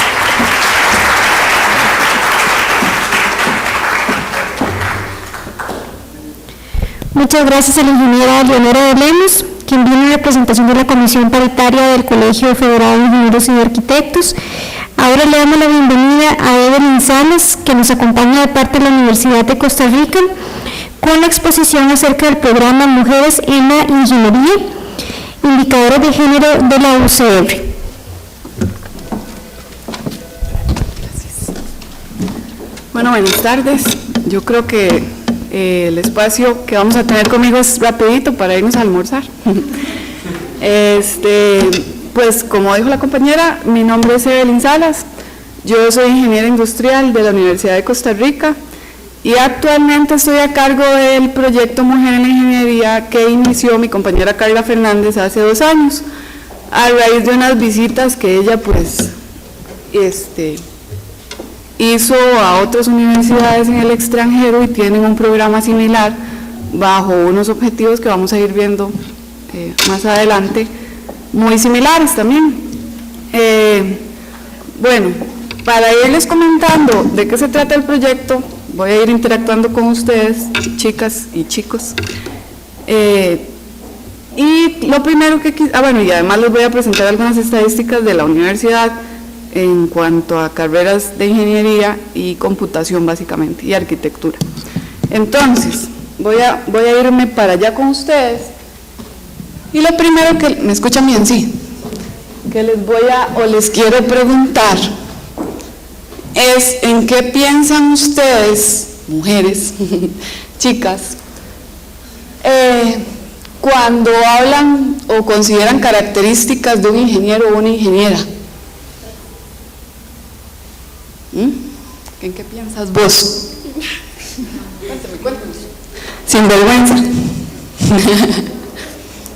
Muchas gracias a la ingeniera Leonora de Lemos, quien vino en representación de la Comisión Paritaria del Colegio Federal de Ingenieros y de Arquitectos. Ahora le damos la bienvenida a Evelyn Salas, que nos acompaña de parte de la Universidad de Costa Rica, con la exposición acerca del programa Mujeres en la Ingeniería, indicadores de género de la UCR. Bueno, buenas tardes. Yo creo que el espacio que vamos a tener conmigo es rapidito para irnos a almorzar. Pues como dijo la compañera, mi nombre es Evelyn Salas, yo soy ingeniera industrial de la Universidad de Costa Rica y actualmente estoy a cargo del proyecto Mujer en la Ingeniería que inició mi compañera Carla Fernández hace 2 años, a raíz de unas visitas que ella pues hizo a otras universidades en el extranjero y tienen un programa similar bajo unos objetivos que vamos a ir viendo más adelante, muy similares también. Bueno, para irles comentando de qué se trata el proyecto, voy a ir interactuando con ustedes, chicas y chicos. Y lo primero que y además les voy a presentar algunas estadísticas de la universidad en cuanto a carreras de ingeniería y computación básicamente, y arquitectura. Entonces, voy a irme para allá con ustedes. Y lo primero que, ¿me escuchan bien? Sí. Que les quiero preguntar es en qué piensan ustedes, mujeres, chicas, cuando hablan o consideran características de un ingeniero o una ingeniera. ¿En qué piensas vos? Cuéntanos. Sin vergüenza.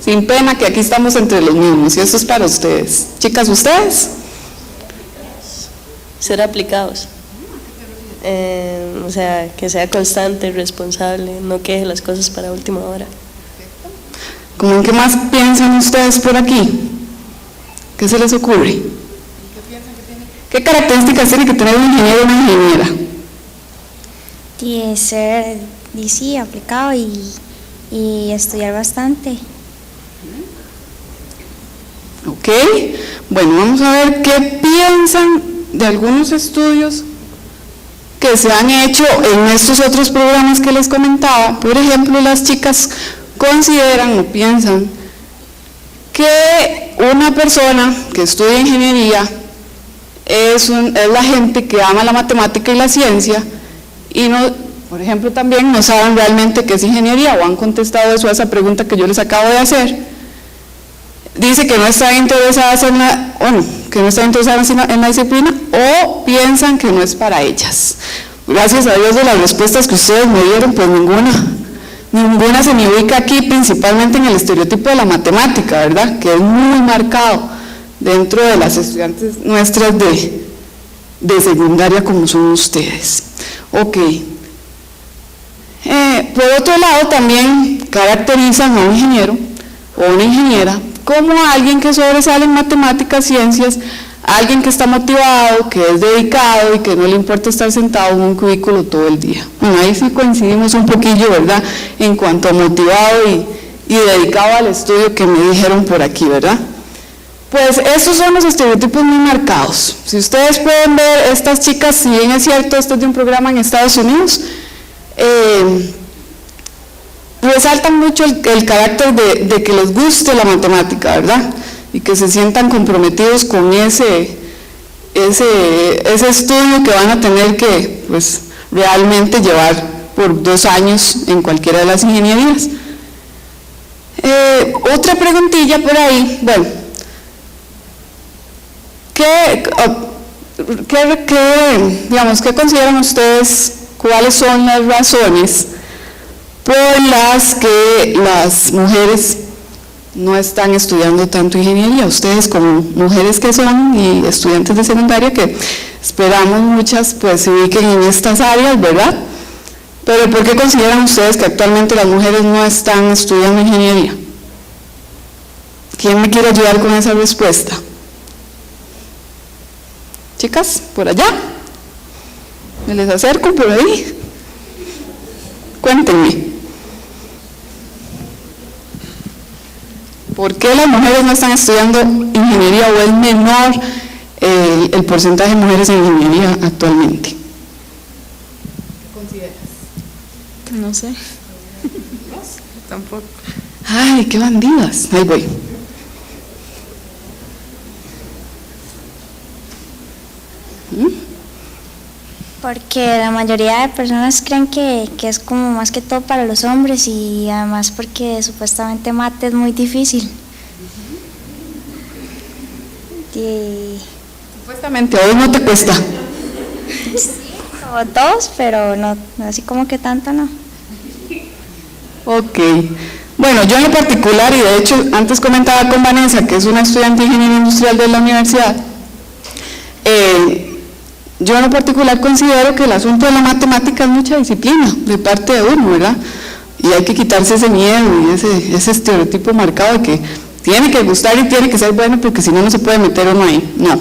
Sin pena, que aquí estamos entre los mismos y eso es para ustedes. Chicas, ¿ustedes? Ser aplicados. O sea, que sea constante, responsable, no queje las cosas para última hora. ¿Cómo en qué más piensan ustedes por aquí? ¿Qué se les ocurre? ¿Qué características tiene que tener un ingeniero o una ingeniera? Tiene que ser aplicado y estudiar bastante. Ok, bueno, vamos a ver qué piensan de algunos estudios que se han hecho en estos otros programas que les comentaba. Por ejemplo, las chicas consideran o piensan que una persona que estudia ingeniería es la gente que ama la matemática y la ciencia y no, por ejemplo, también no saben realmente qué es ingeniería o han contestado eso a esa pregunta que yo les acabo de hacer. Dice que no están interesadas en la disciplina o piensan que no es para ellas. Gracias a Dios de las respuestas que ustedes me dieron, pues ninguna se me ubica aquí, principalmente en el estereotipo de la matemática, ¿verdad? Que es muy marcado. dentro de las estudiantes nuestras de secundaria como son ustedes. Ok. Por otro lado, también caracterizan a un ingeniero o una ingeniera como alguien que sobresale en matemáticas, ciencias, alguien que está motivado, que es dedicado y que no le importa estar sentado en un cubículo todo el día. Bueno, ahí sí coincidimos un poquillo, ¿verdad?, en cuanto a motivado y dedicado al estudio que me dijeron por aquí, ¿verdad? Pues estos son los estereotipos muy marcados. Si ustedes pueden ver, estas chicas, si bien es cierto, esto es de un programa en Estados Unidos, resaltan mucho el carácter de que les guste la matemática, ¿verdad? Y que se sientan comprometidos con ese estudio que van a tener que, pues, realmente llevar por 2 años en cualquiera de las ingenierías. Otra preguntilla por ahí, bueno, ¿qué consideran ustedes, cuáles son las razones por las que las mujeres no están estudiando tanto ingeniería? Ustedes como mujeres que son y estudiantes de secundaria, que esperamos muchas pues se ubiquen en estas áreas, ¿verdad? Pero ¿por qué consideran ustedes que actualmente las mujeres no están estudiando ingeniería? ¿Quién me quiere ayudar con esa respuesta? Chicas, por allá. Me les acerco por ahí. Cuéntenme. ¿Por qué las mujeres no están estudiando ingeniería o es menor el porcentaje de mujeres en ingeniería actualmente? ¿Qué consideras? No sé. Tampoco. Ay, qué bandidas. Ahí voy. Porque la mayoría de personas creen que es como más que todo para los hombres, y además porque supuestamente mate es muy difícil. Supuestamente, a vos no te cuesta. Sí, como todos, pero no, así como que tanto no. Ok. Bueno, yo en lo particular, y de hecho antes comentaba con Vanessa, que es una estudiante de ingeniería industrial de la universidad, yo en lo particular considero que el asunto de la matemática es mucha disciplina de parte de uno, ¿verdad? Y hay que quitarse ese miedo y ese estereotipo marcado de que tiene que gustar y tiene que ser bueno porque si no, no se puede meter uno ahí. No,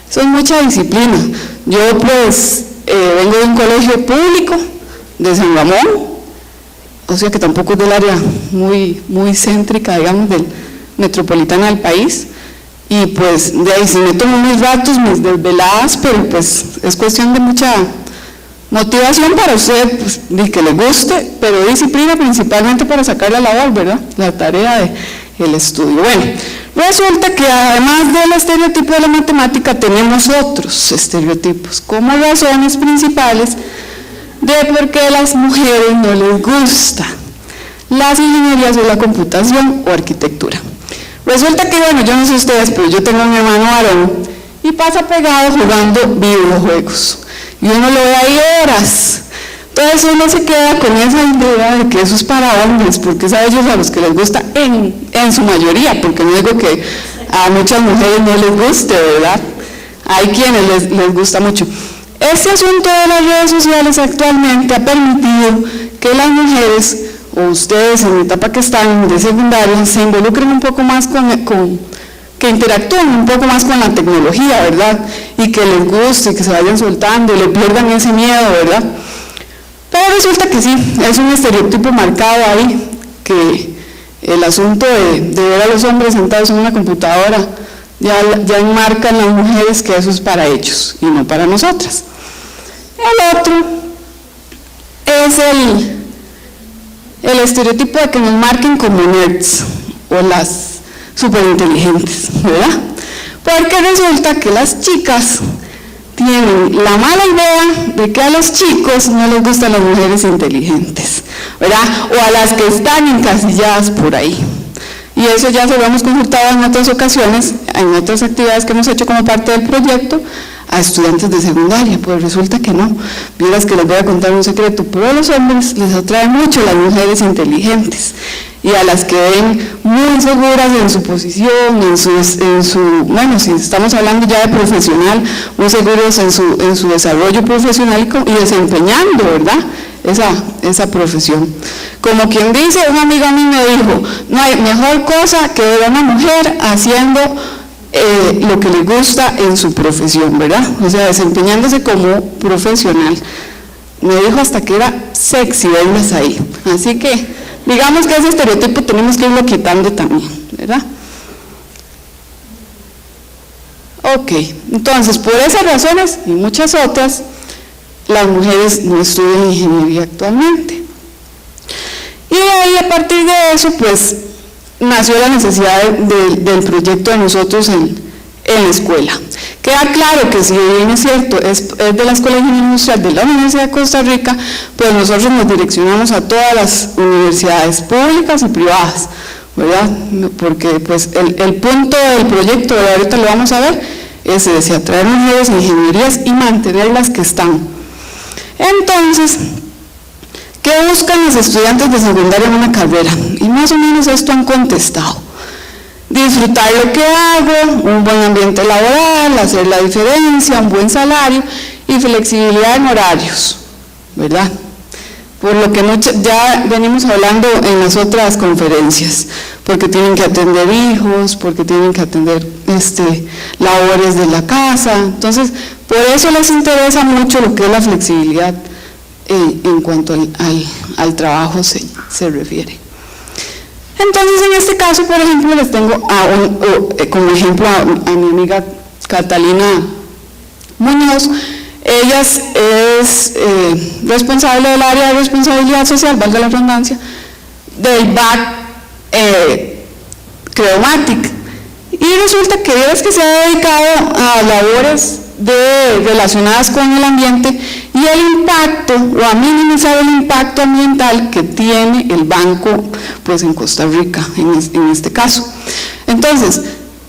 eso es mucha disciplina. Yo pues vengo de un colegio público de San Ramón, o sea que tampoco es del área muy céntrica, digamos, del metropolitana del país. Y pues de ahí sí me tomo mis ratos, mis desveladas, pero pues es cuestión de mucha motivación para usted, pues, de que le guste, pero disciplina principalmente para sacar la labor, ¿verdad? La tarea del estudio. Bueno, resulta que además del estereotipo de la matemática tenemos otros estereotipos como razones principales de por qué a las mujeres no les gusta las ingenierías o la computación o arquitectura. Resulta que, bueno, yo no sé ustedes, pero yo tengo a mi hermano varón y pasa pegado jugando videojuegos. Y uno lo ve ahí horas. Entonces uno se queda con esa idea de que eso es para hombres, porque es a ellos a los que les gusta en su mayoría, porque no digo que a muchas mujeres no les guste, ¿verdad? Hay quienes les gusta mucho. Este asunto de las redes sociales actualmente ha permitido que las mujeres, o ustedes en la etapa que están de secundaria, se involucren un poco más que interactúen un poco más con la tecnología, ¿verdad? Y que les guste, que se vayan soltando, le pierdan ese miedo, ¿verdad? Pero resulta que sí, es un estereotipo marcado ahí, que el asunto de ver a los hombres sentados en una computadora ya enmarcan las mujeres que eso es para ellos y no para nosotras. El otro es el estereotipo de que nos marquen como nerds o las superinteligentes, ¿verdad? Porque resulta que las chicas tienen la mala idea de que a los chicos no les gustan las mujeres inteligentes, ¿verdad? O a las que están encasilladas por ahí. Y eso ya se lo hemos consultado en otras ocasiones, en otras actividades que hemos hecho como parte del proyecto, a estudiantes de secundaria, pues resulta que no. Vieras que les voy a contar un secreto, pero a los hombres les atrae mucho las mujeres inteligentes. y a las que ven muy seguras en su posición, bueno, si estamos hablando ya de profesional, muy seguros en su desarrollo profesional y desempeñando, ¿verdad?, esa profesión. Como quien dice, un amigo a mí me dijo, no hay mejor cosa que ver a una mujer haciendo lo que le gusta en su profesión, ¿verdad? O sea, desempeñándose como profesional. Me dijo hasta que era sexy verlas ahí. Así que, digamos que ese estereotipo tenemos que irlo quitando también, ¿verdad? Ok, entonces, por esas razones y muchas otras, las mujeres no estudian ingeniería actualmente. Y ahí, a partir de eso, pues, nació la necesidad del proyecto de nosotros en la escuela. Queda claro que si bien es cierto, es de la Escuela de Ingeniería Industrial de la Universidad de Costa Rica, pues nosotros nos direccionamos a todas las universidades públicas y privadas, ¿verdad? Porque pues el punto del proyecto, de ahorita lo vamos a ver, es ese, atraer mujeres en ingenierías y mantener las que están. Entonces, ¿qué buscan los estudiantes de secundaria en una carrera? Y más o menos esto han contestado. Disfrutar lo que hago, un buen ambiente laboral, hacer la diferencia, un buen salario y flexibilidad en horarios, ¿verdad? Por lo que ya venimos hablando en las otras conferencias, porque tienen que atender hijos, porque tienen que atender labores de la casa. Entonces, por eso les interesa mucho lo que es la flexibilidad en cuanto al trabajo se refiere. Entonces, en este caso, por ejemplo, les tengo como ejemplo a mi amiga Catalina Muñoz. Ella es responsable del área de responsabilidad social, valga la redundancia, del BAC Creomatic. Y resulta que ella es que se ha dedicado a labores relacionadas con el ambiente y el impacto, o a minimizar el impacto ambiental que tiene el banco pues en Costa Rica, en este caso. Entonces,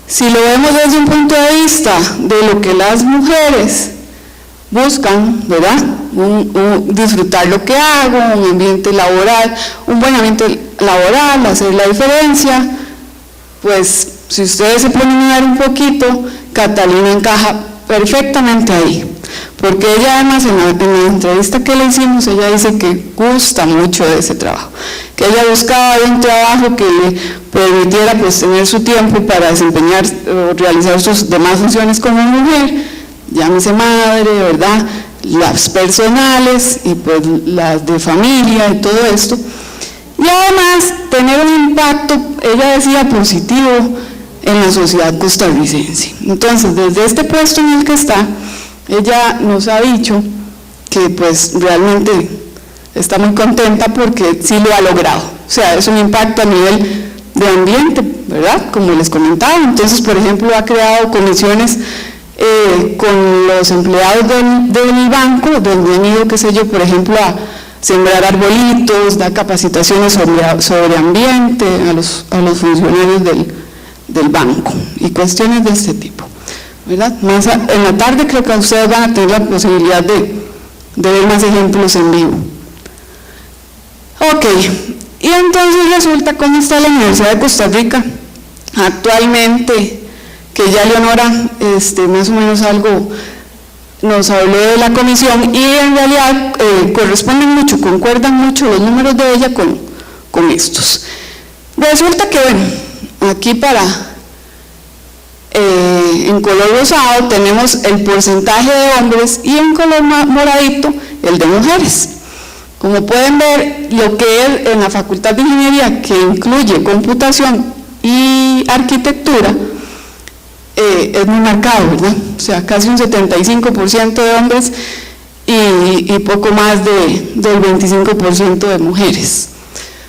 si lo vemos desde un punto de vista de lo que las mujeres buscan, ¿verdad? Disfrutar lo que hago, un ambiente laboral, un buen ambiente laboral, hacer la diferencia, pues si ustedes se ponen a mirar un poquito, Catalina encaja perfectamente ahí, porque ella además en la entrevista que le hicimos, ella dice que gusta mucho de ese trabajo, que ella buscaba un trabajo que le permitiera pues tener su tiempo para desempeñar o realizar sus demás funciones como mujer, llámese madre, ¿verdad?, las personales y pues las de familia y todo esto, y además tener un impacto, ella decía, positivo en la sociedad costarricense. Entonces, desde este puesto en el que está, ella nos ha dicho que pues realmente está muy contenta porque sí lo ha logrado. O sea, es un impacto a nivel de ambiente, ¿verdad?, como les comentaba. Entonces, por ejemplo, ha creado comisiones con los empleados del banco, donde han ido, qué sé yo, por ejemplo, a sembrar arbolitos, da capacitaciones sobre ambiente a los funcionarios del banco y cuestiones de este tipo, ¿verdad? Más en la tarde creo que ustedes van a tener la posibilidad de ver más ejemplos en vivo. Ok, y entonces resulta cómo está la Universidad de Costa Rica actualmente, que ya Leonora más o menos algo nos habló de la comisión, y en realidad corresponden mucho, concuerdan mucho los números de ella con estos. Resulta que, bueno, aquí en color rosado tenemos el porcentaje de hombres y en color moradito el de mujeres. Como pueden ver, lo que es en la Facultad de Ingeniería, que incluye computación y arquitectura, es muy marcado, ¿verdad? O sea, casi un 75% de hombres y poco más del 25% de mujeres.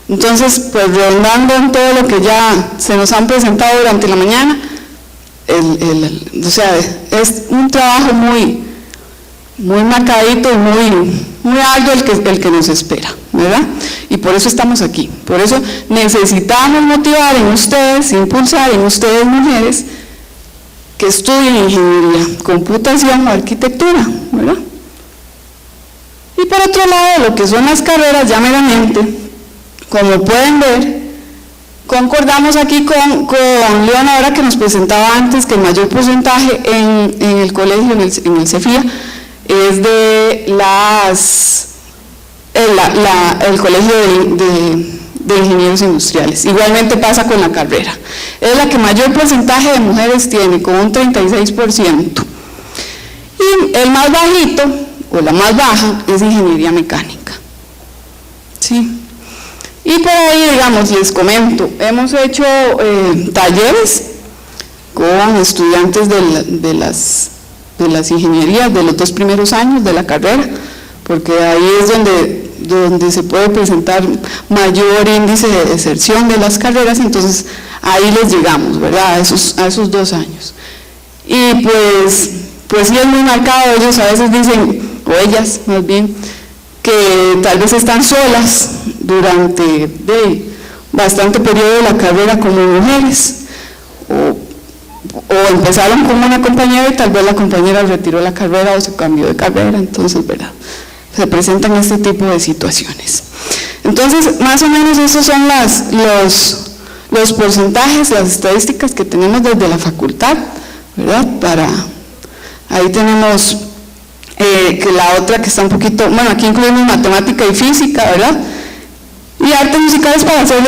Entonces, pues redondando en todo lo que ya se nos han presentado durante la mañana, o sea, es un trabajo muy marcadito y muy arduo el que nos espera, ¿verdad? Y por eso estamos aquí, por eso necesitamos motivar en ustedes, impulsar en ustedes mujeres que estudien ingeniería, computación o arquitectura, ¿verdad? Y por otro lado, lo que son las carreras ya meramente, como pueden ver, Concordamos aquí con Leona, ahora que nos presentaba antes, que el mayor porcentaje en el colegio, en el CEFIA, es de el colegio de ingenieros industriales. Igualmente pasa con la carrera. Es la que mayor porcentaje de mujeres tiene, con un 36%. Y el más bajito, o la más baja, es ingeniería mecánica. ¿Sí? Y por ahí, digamos, les comento, hemos hecho talleres con estudiantes de las ingenierías de los 2 primeros años de la carrera, porque ahí es donde se puede presentar mayor índice de deserción de las carreras, entonces ahí les llegamos, ¿verdad?, a esos 2 años. Y pues sí es muy marcado, ellos a veces dicen, o ellas más bien, que tal vez están solas durante bastante periodo de la carrera como mujeres, o empezaron con una compañera y tal vez la compañera retiró la carrera o se cambió de carrera, entonces, ¿verdad?, se presentan este tipo de situaciones. Entonces, más o menos esos son los porcentajes, las estadísticas que tenemos desde la facultad, ¿verdad? Ahí tenemos que la otra que está un poquito, bueno, aquí incluimos matemática y física, ¿verdad? Y artes musicales para hacer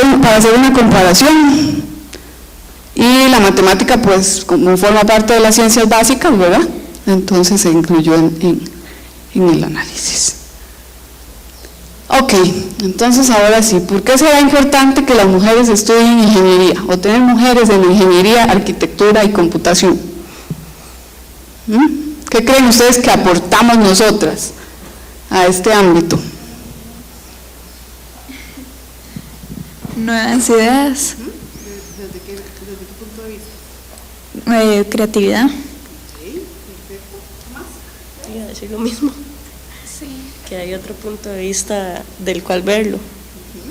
una comparación. Y la matemática, pues, como forma parte de las ciencias básicas, ¿verdad? Entonces se incluyó en el análisis. Ok, entonces ahora sí, ¿por qué será importante que las mujeres estudien ingeniería o tener mujeres en ingeniería, arquitectura y computación? ¿Qué creen ustedes que aportamos nosotras a este ámbito? Nuevas ideas. ¿Desde qué punto de vista? Creatividad. Sí, perfecto. ¿Más? Iba a decir lo mismo. Sí. Que hay otro punto de vista del cual verlo.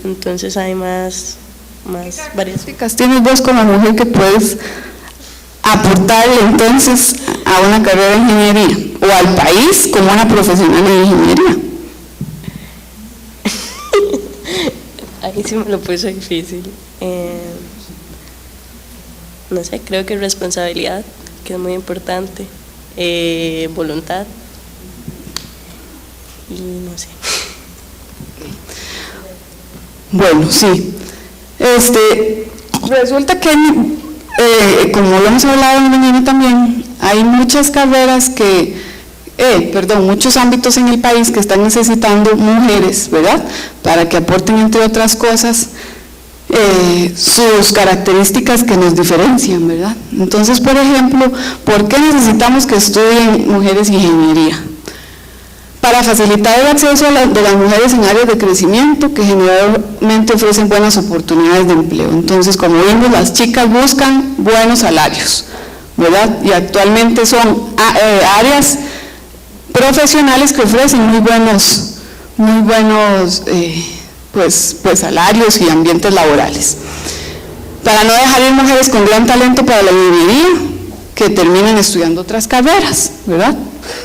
Entonces hay más varias. ¿Qué características tienes vos como mujer que puedes aportarle entonces a una carrera de ingeniería o al país como una profesional en ingeniería? Ahí sí me lo puso difícil. No sé, creo que responsabilidad, que es muy importante, voluntad y no sé. Bueno, sí. Resulta que como lo hemos hablado en mañana también, hay muchas carreras muchos ámbitos en el país que están necesitando mujeres, ¿verdad?, para que aporten, entre otras cosas, sus características que nos diferencian, ¿verdad? Entonces, por ejemplo, ¿por qué necesitamos que estudien mujeres ingeniería? Para facilitar el acceso de las mujeres en áreas de crecimiento que generalmente ofrecen buenas oportunidades de empleo. Entonces, como vimos, las chicas buscan buenos salarios, ¿verdad? Y actualmente son áreas profesionales que ofrecen muy buenos salarios y ambientes laborales. Para no dejar ir mujeres con gran talento para la ingeniería que terminen estudiando otras carreras, ¿verdad?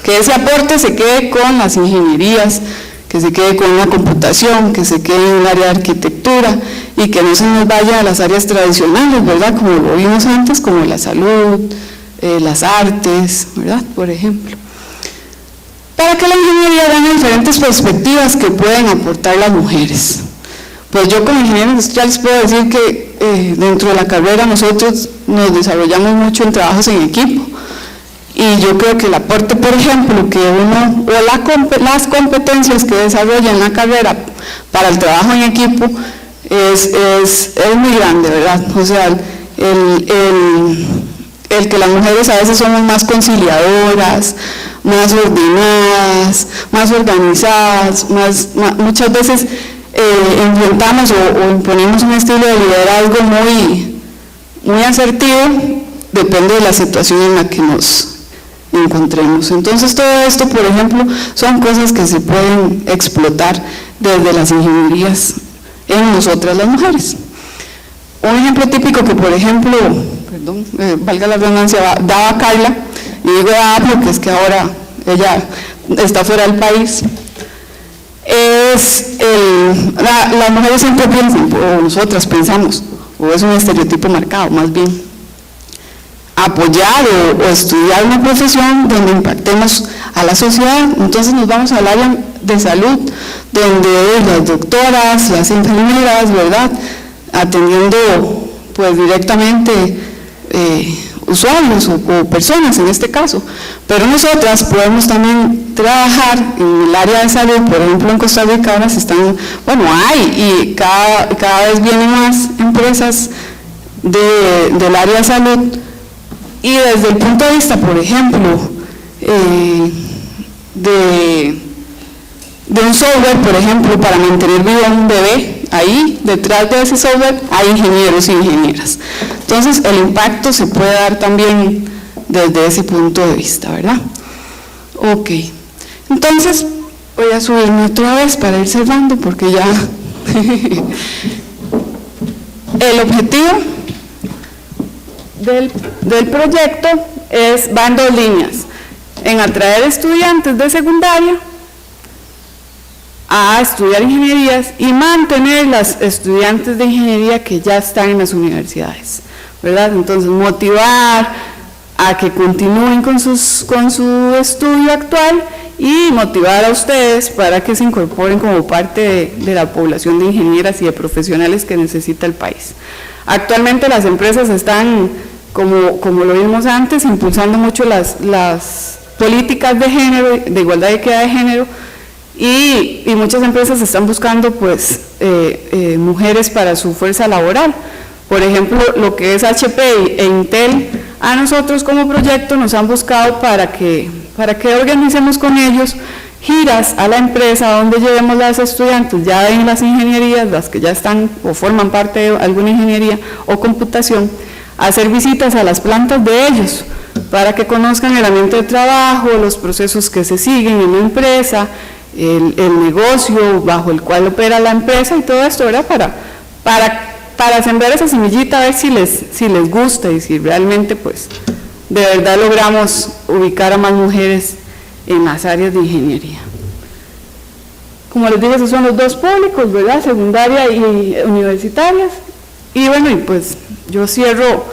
Que ese aporte se quede con las ingenierías, que se quede con la computación, que se quede en el área de arquitectura y que no se nos vaya a las áreas tradicionales, ¿verdad? Como lo vimos antes, como la salud, las artes, ¿verdad? Por ejemplo. Para que la ingeniería gane diferentes perspectivas que pueden aportar las mujeres. Pues yo como ingeniero industrial les puedo decir que dentro de la carrera nosotros nos desarrollamos mucho en trabajos en equipo. Y yo creo que el aporte, por ejemplo, que las competencias que desarrolla en la carrera para el trabajo en equipo es muy grande, ¿verdad? O sea, el que las mujeres a veces somos más conciliadoras, más ordenadas, más organizadas, muchas veces enfrentamos o imponemos un estilo de liderazgo muy asertivo, depende de la situación en la que nos encontremos. Entonces todo esto, por ejemplo, son cosas que se pueden explotar desde las ingenierías en nosotras las mujeres. Un ejemplo típico que, por ejemplo, valga la redundancia, daba Carla, y digo porque es que ahora ella está fuera del país, es las mujeres siempre piensan, o nosotras pensamos, o es un estereotipo marcado, más bien. Apoyar o estudiar una profesión donde impactemos a la sociedad. Entonces nos vamos al área de salud, donde las doctoras, las enfermeras, ¿verdad?, atendiendo pues directamente usuarios o personas en este caso. Pero nosotras podemos también trabajar en el área de salud. Por ejemplo, en Costa Rica ahora se están, bueno, hay y cada vez vienen más empresas del área de salud. Y desde el punto de vista, por ejemplo, de un software, por ejemplo, para mantener vivo a un bebé, ahí detrás de ese software hay ingenieros y ingenieras. Entonces el impacto se puede dar también desde ese punto de vista, ¿verdad? Ok, entonces voy a subirme otra vez para ir cerrando porque ya el objetivo del proyecto va en 2 líneas: en atraer estudiantes de secundaria a estudiar ingenierías y mantener las estudiantes de ingeniería que ya están en las universidades, ¿verdad? Entonces motivar a que continúen con su estudio actual y motivar a ustedes para que se incorporen como parte de la población de ingenieras y de profesionales que necesita el país. Actualmente las empresas están, como lo vimos antes, impulsando mucho las políticas de género, de igualdad y equidad de género, y muchas empresas están buscando pues mujeres para su fuerza laboral. Por ejemplo, lo que es HP e Intel, a nosotros como proyecto nos han buscado para que organicemos con ellos giras a la empresa donde llevemos a las estudiantes ya en las ingenierías, las que ya están o forman parte de alguna ingeniería o computación, a hacer visitas a las plantas de ellos para que conozcan el ambiente de trabajo, los procesos que se siguen en la empresa, el negocio bajo el cual opera la empresa y todo esto, ¿verdad? Para sembrar esa semillita, a ver si les gusta y si realmente pues de verdad logramos ubicar a más mujeres en las áreas de ingeniería. Como les dije, esos son los 2 públicos, ¿verdad? Secundaria y universitarias. Y bueno, y pues yo cierro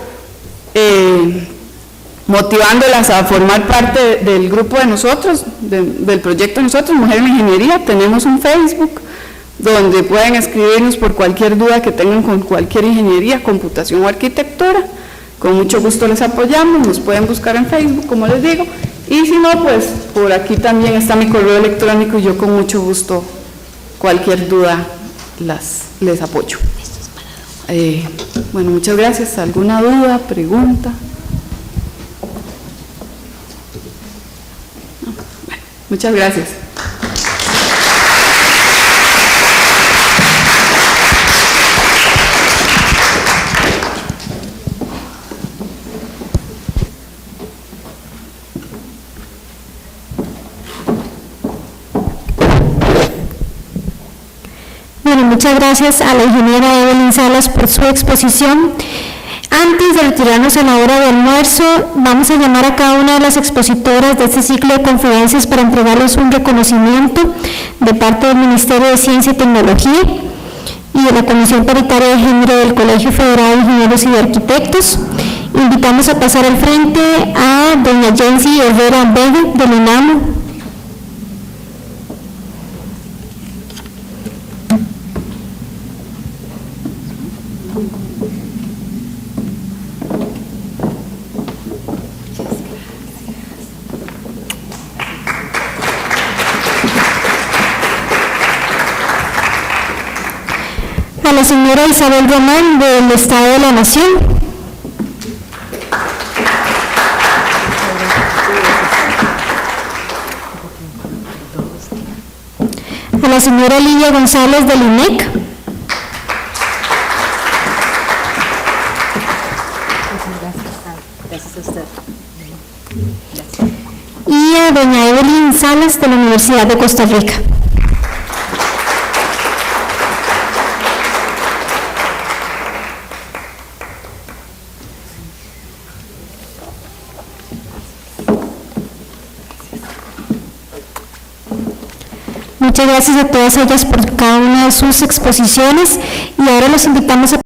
motivándolas a formar parte del grupo de nosotros, del proyecto de nosotros, Mujer en Ingeniería. Tenemos un Facebook donde pueden escribirnos por cualquier duda que tengan con cualquier ingeniería, computación o arquitectura. Con mucho gusto les apoyamos, nos pueden buscar en Facebook, como les digo, y si no, pues por aquí también está mi correo electrónico y yo con mucho gusto, cualquier duda, les apoyo. Bueno, muchas gracias. ¿Alguna duda, pregunta? No. Bueno, muchas gracias. Muchas gracias a la ingeniera Evelyn Salas por su exposición. Antes de retirarnos a la hora de almuerzo, vamos a llamar a cada una de las expositoras de este ciclo de conferencias para entregarles un reconocimiento de parte del Ministerio de Ciencia y Tecnología y de la Comisión Paritaria de Género del Colegio Federal de Ingenieros y de Arquitectos. Invitamos a pasar al frente a doña Jensi Herrera Vega del INAMU. A la señora Isabel Román del Estado de la Nación. A la señora Lidia González del INEC. Y a doña Evelyn Salas de la Universidad de Costa Rica. Muchas gracias a todas ellas por cada una de sus exposiciones y ahora los invitamos a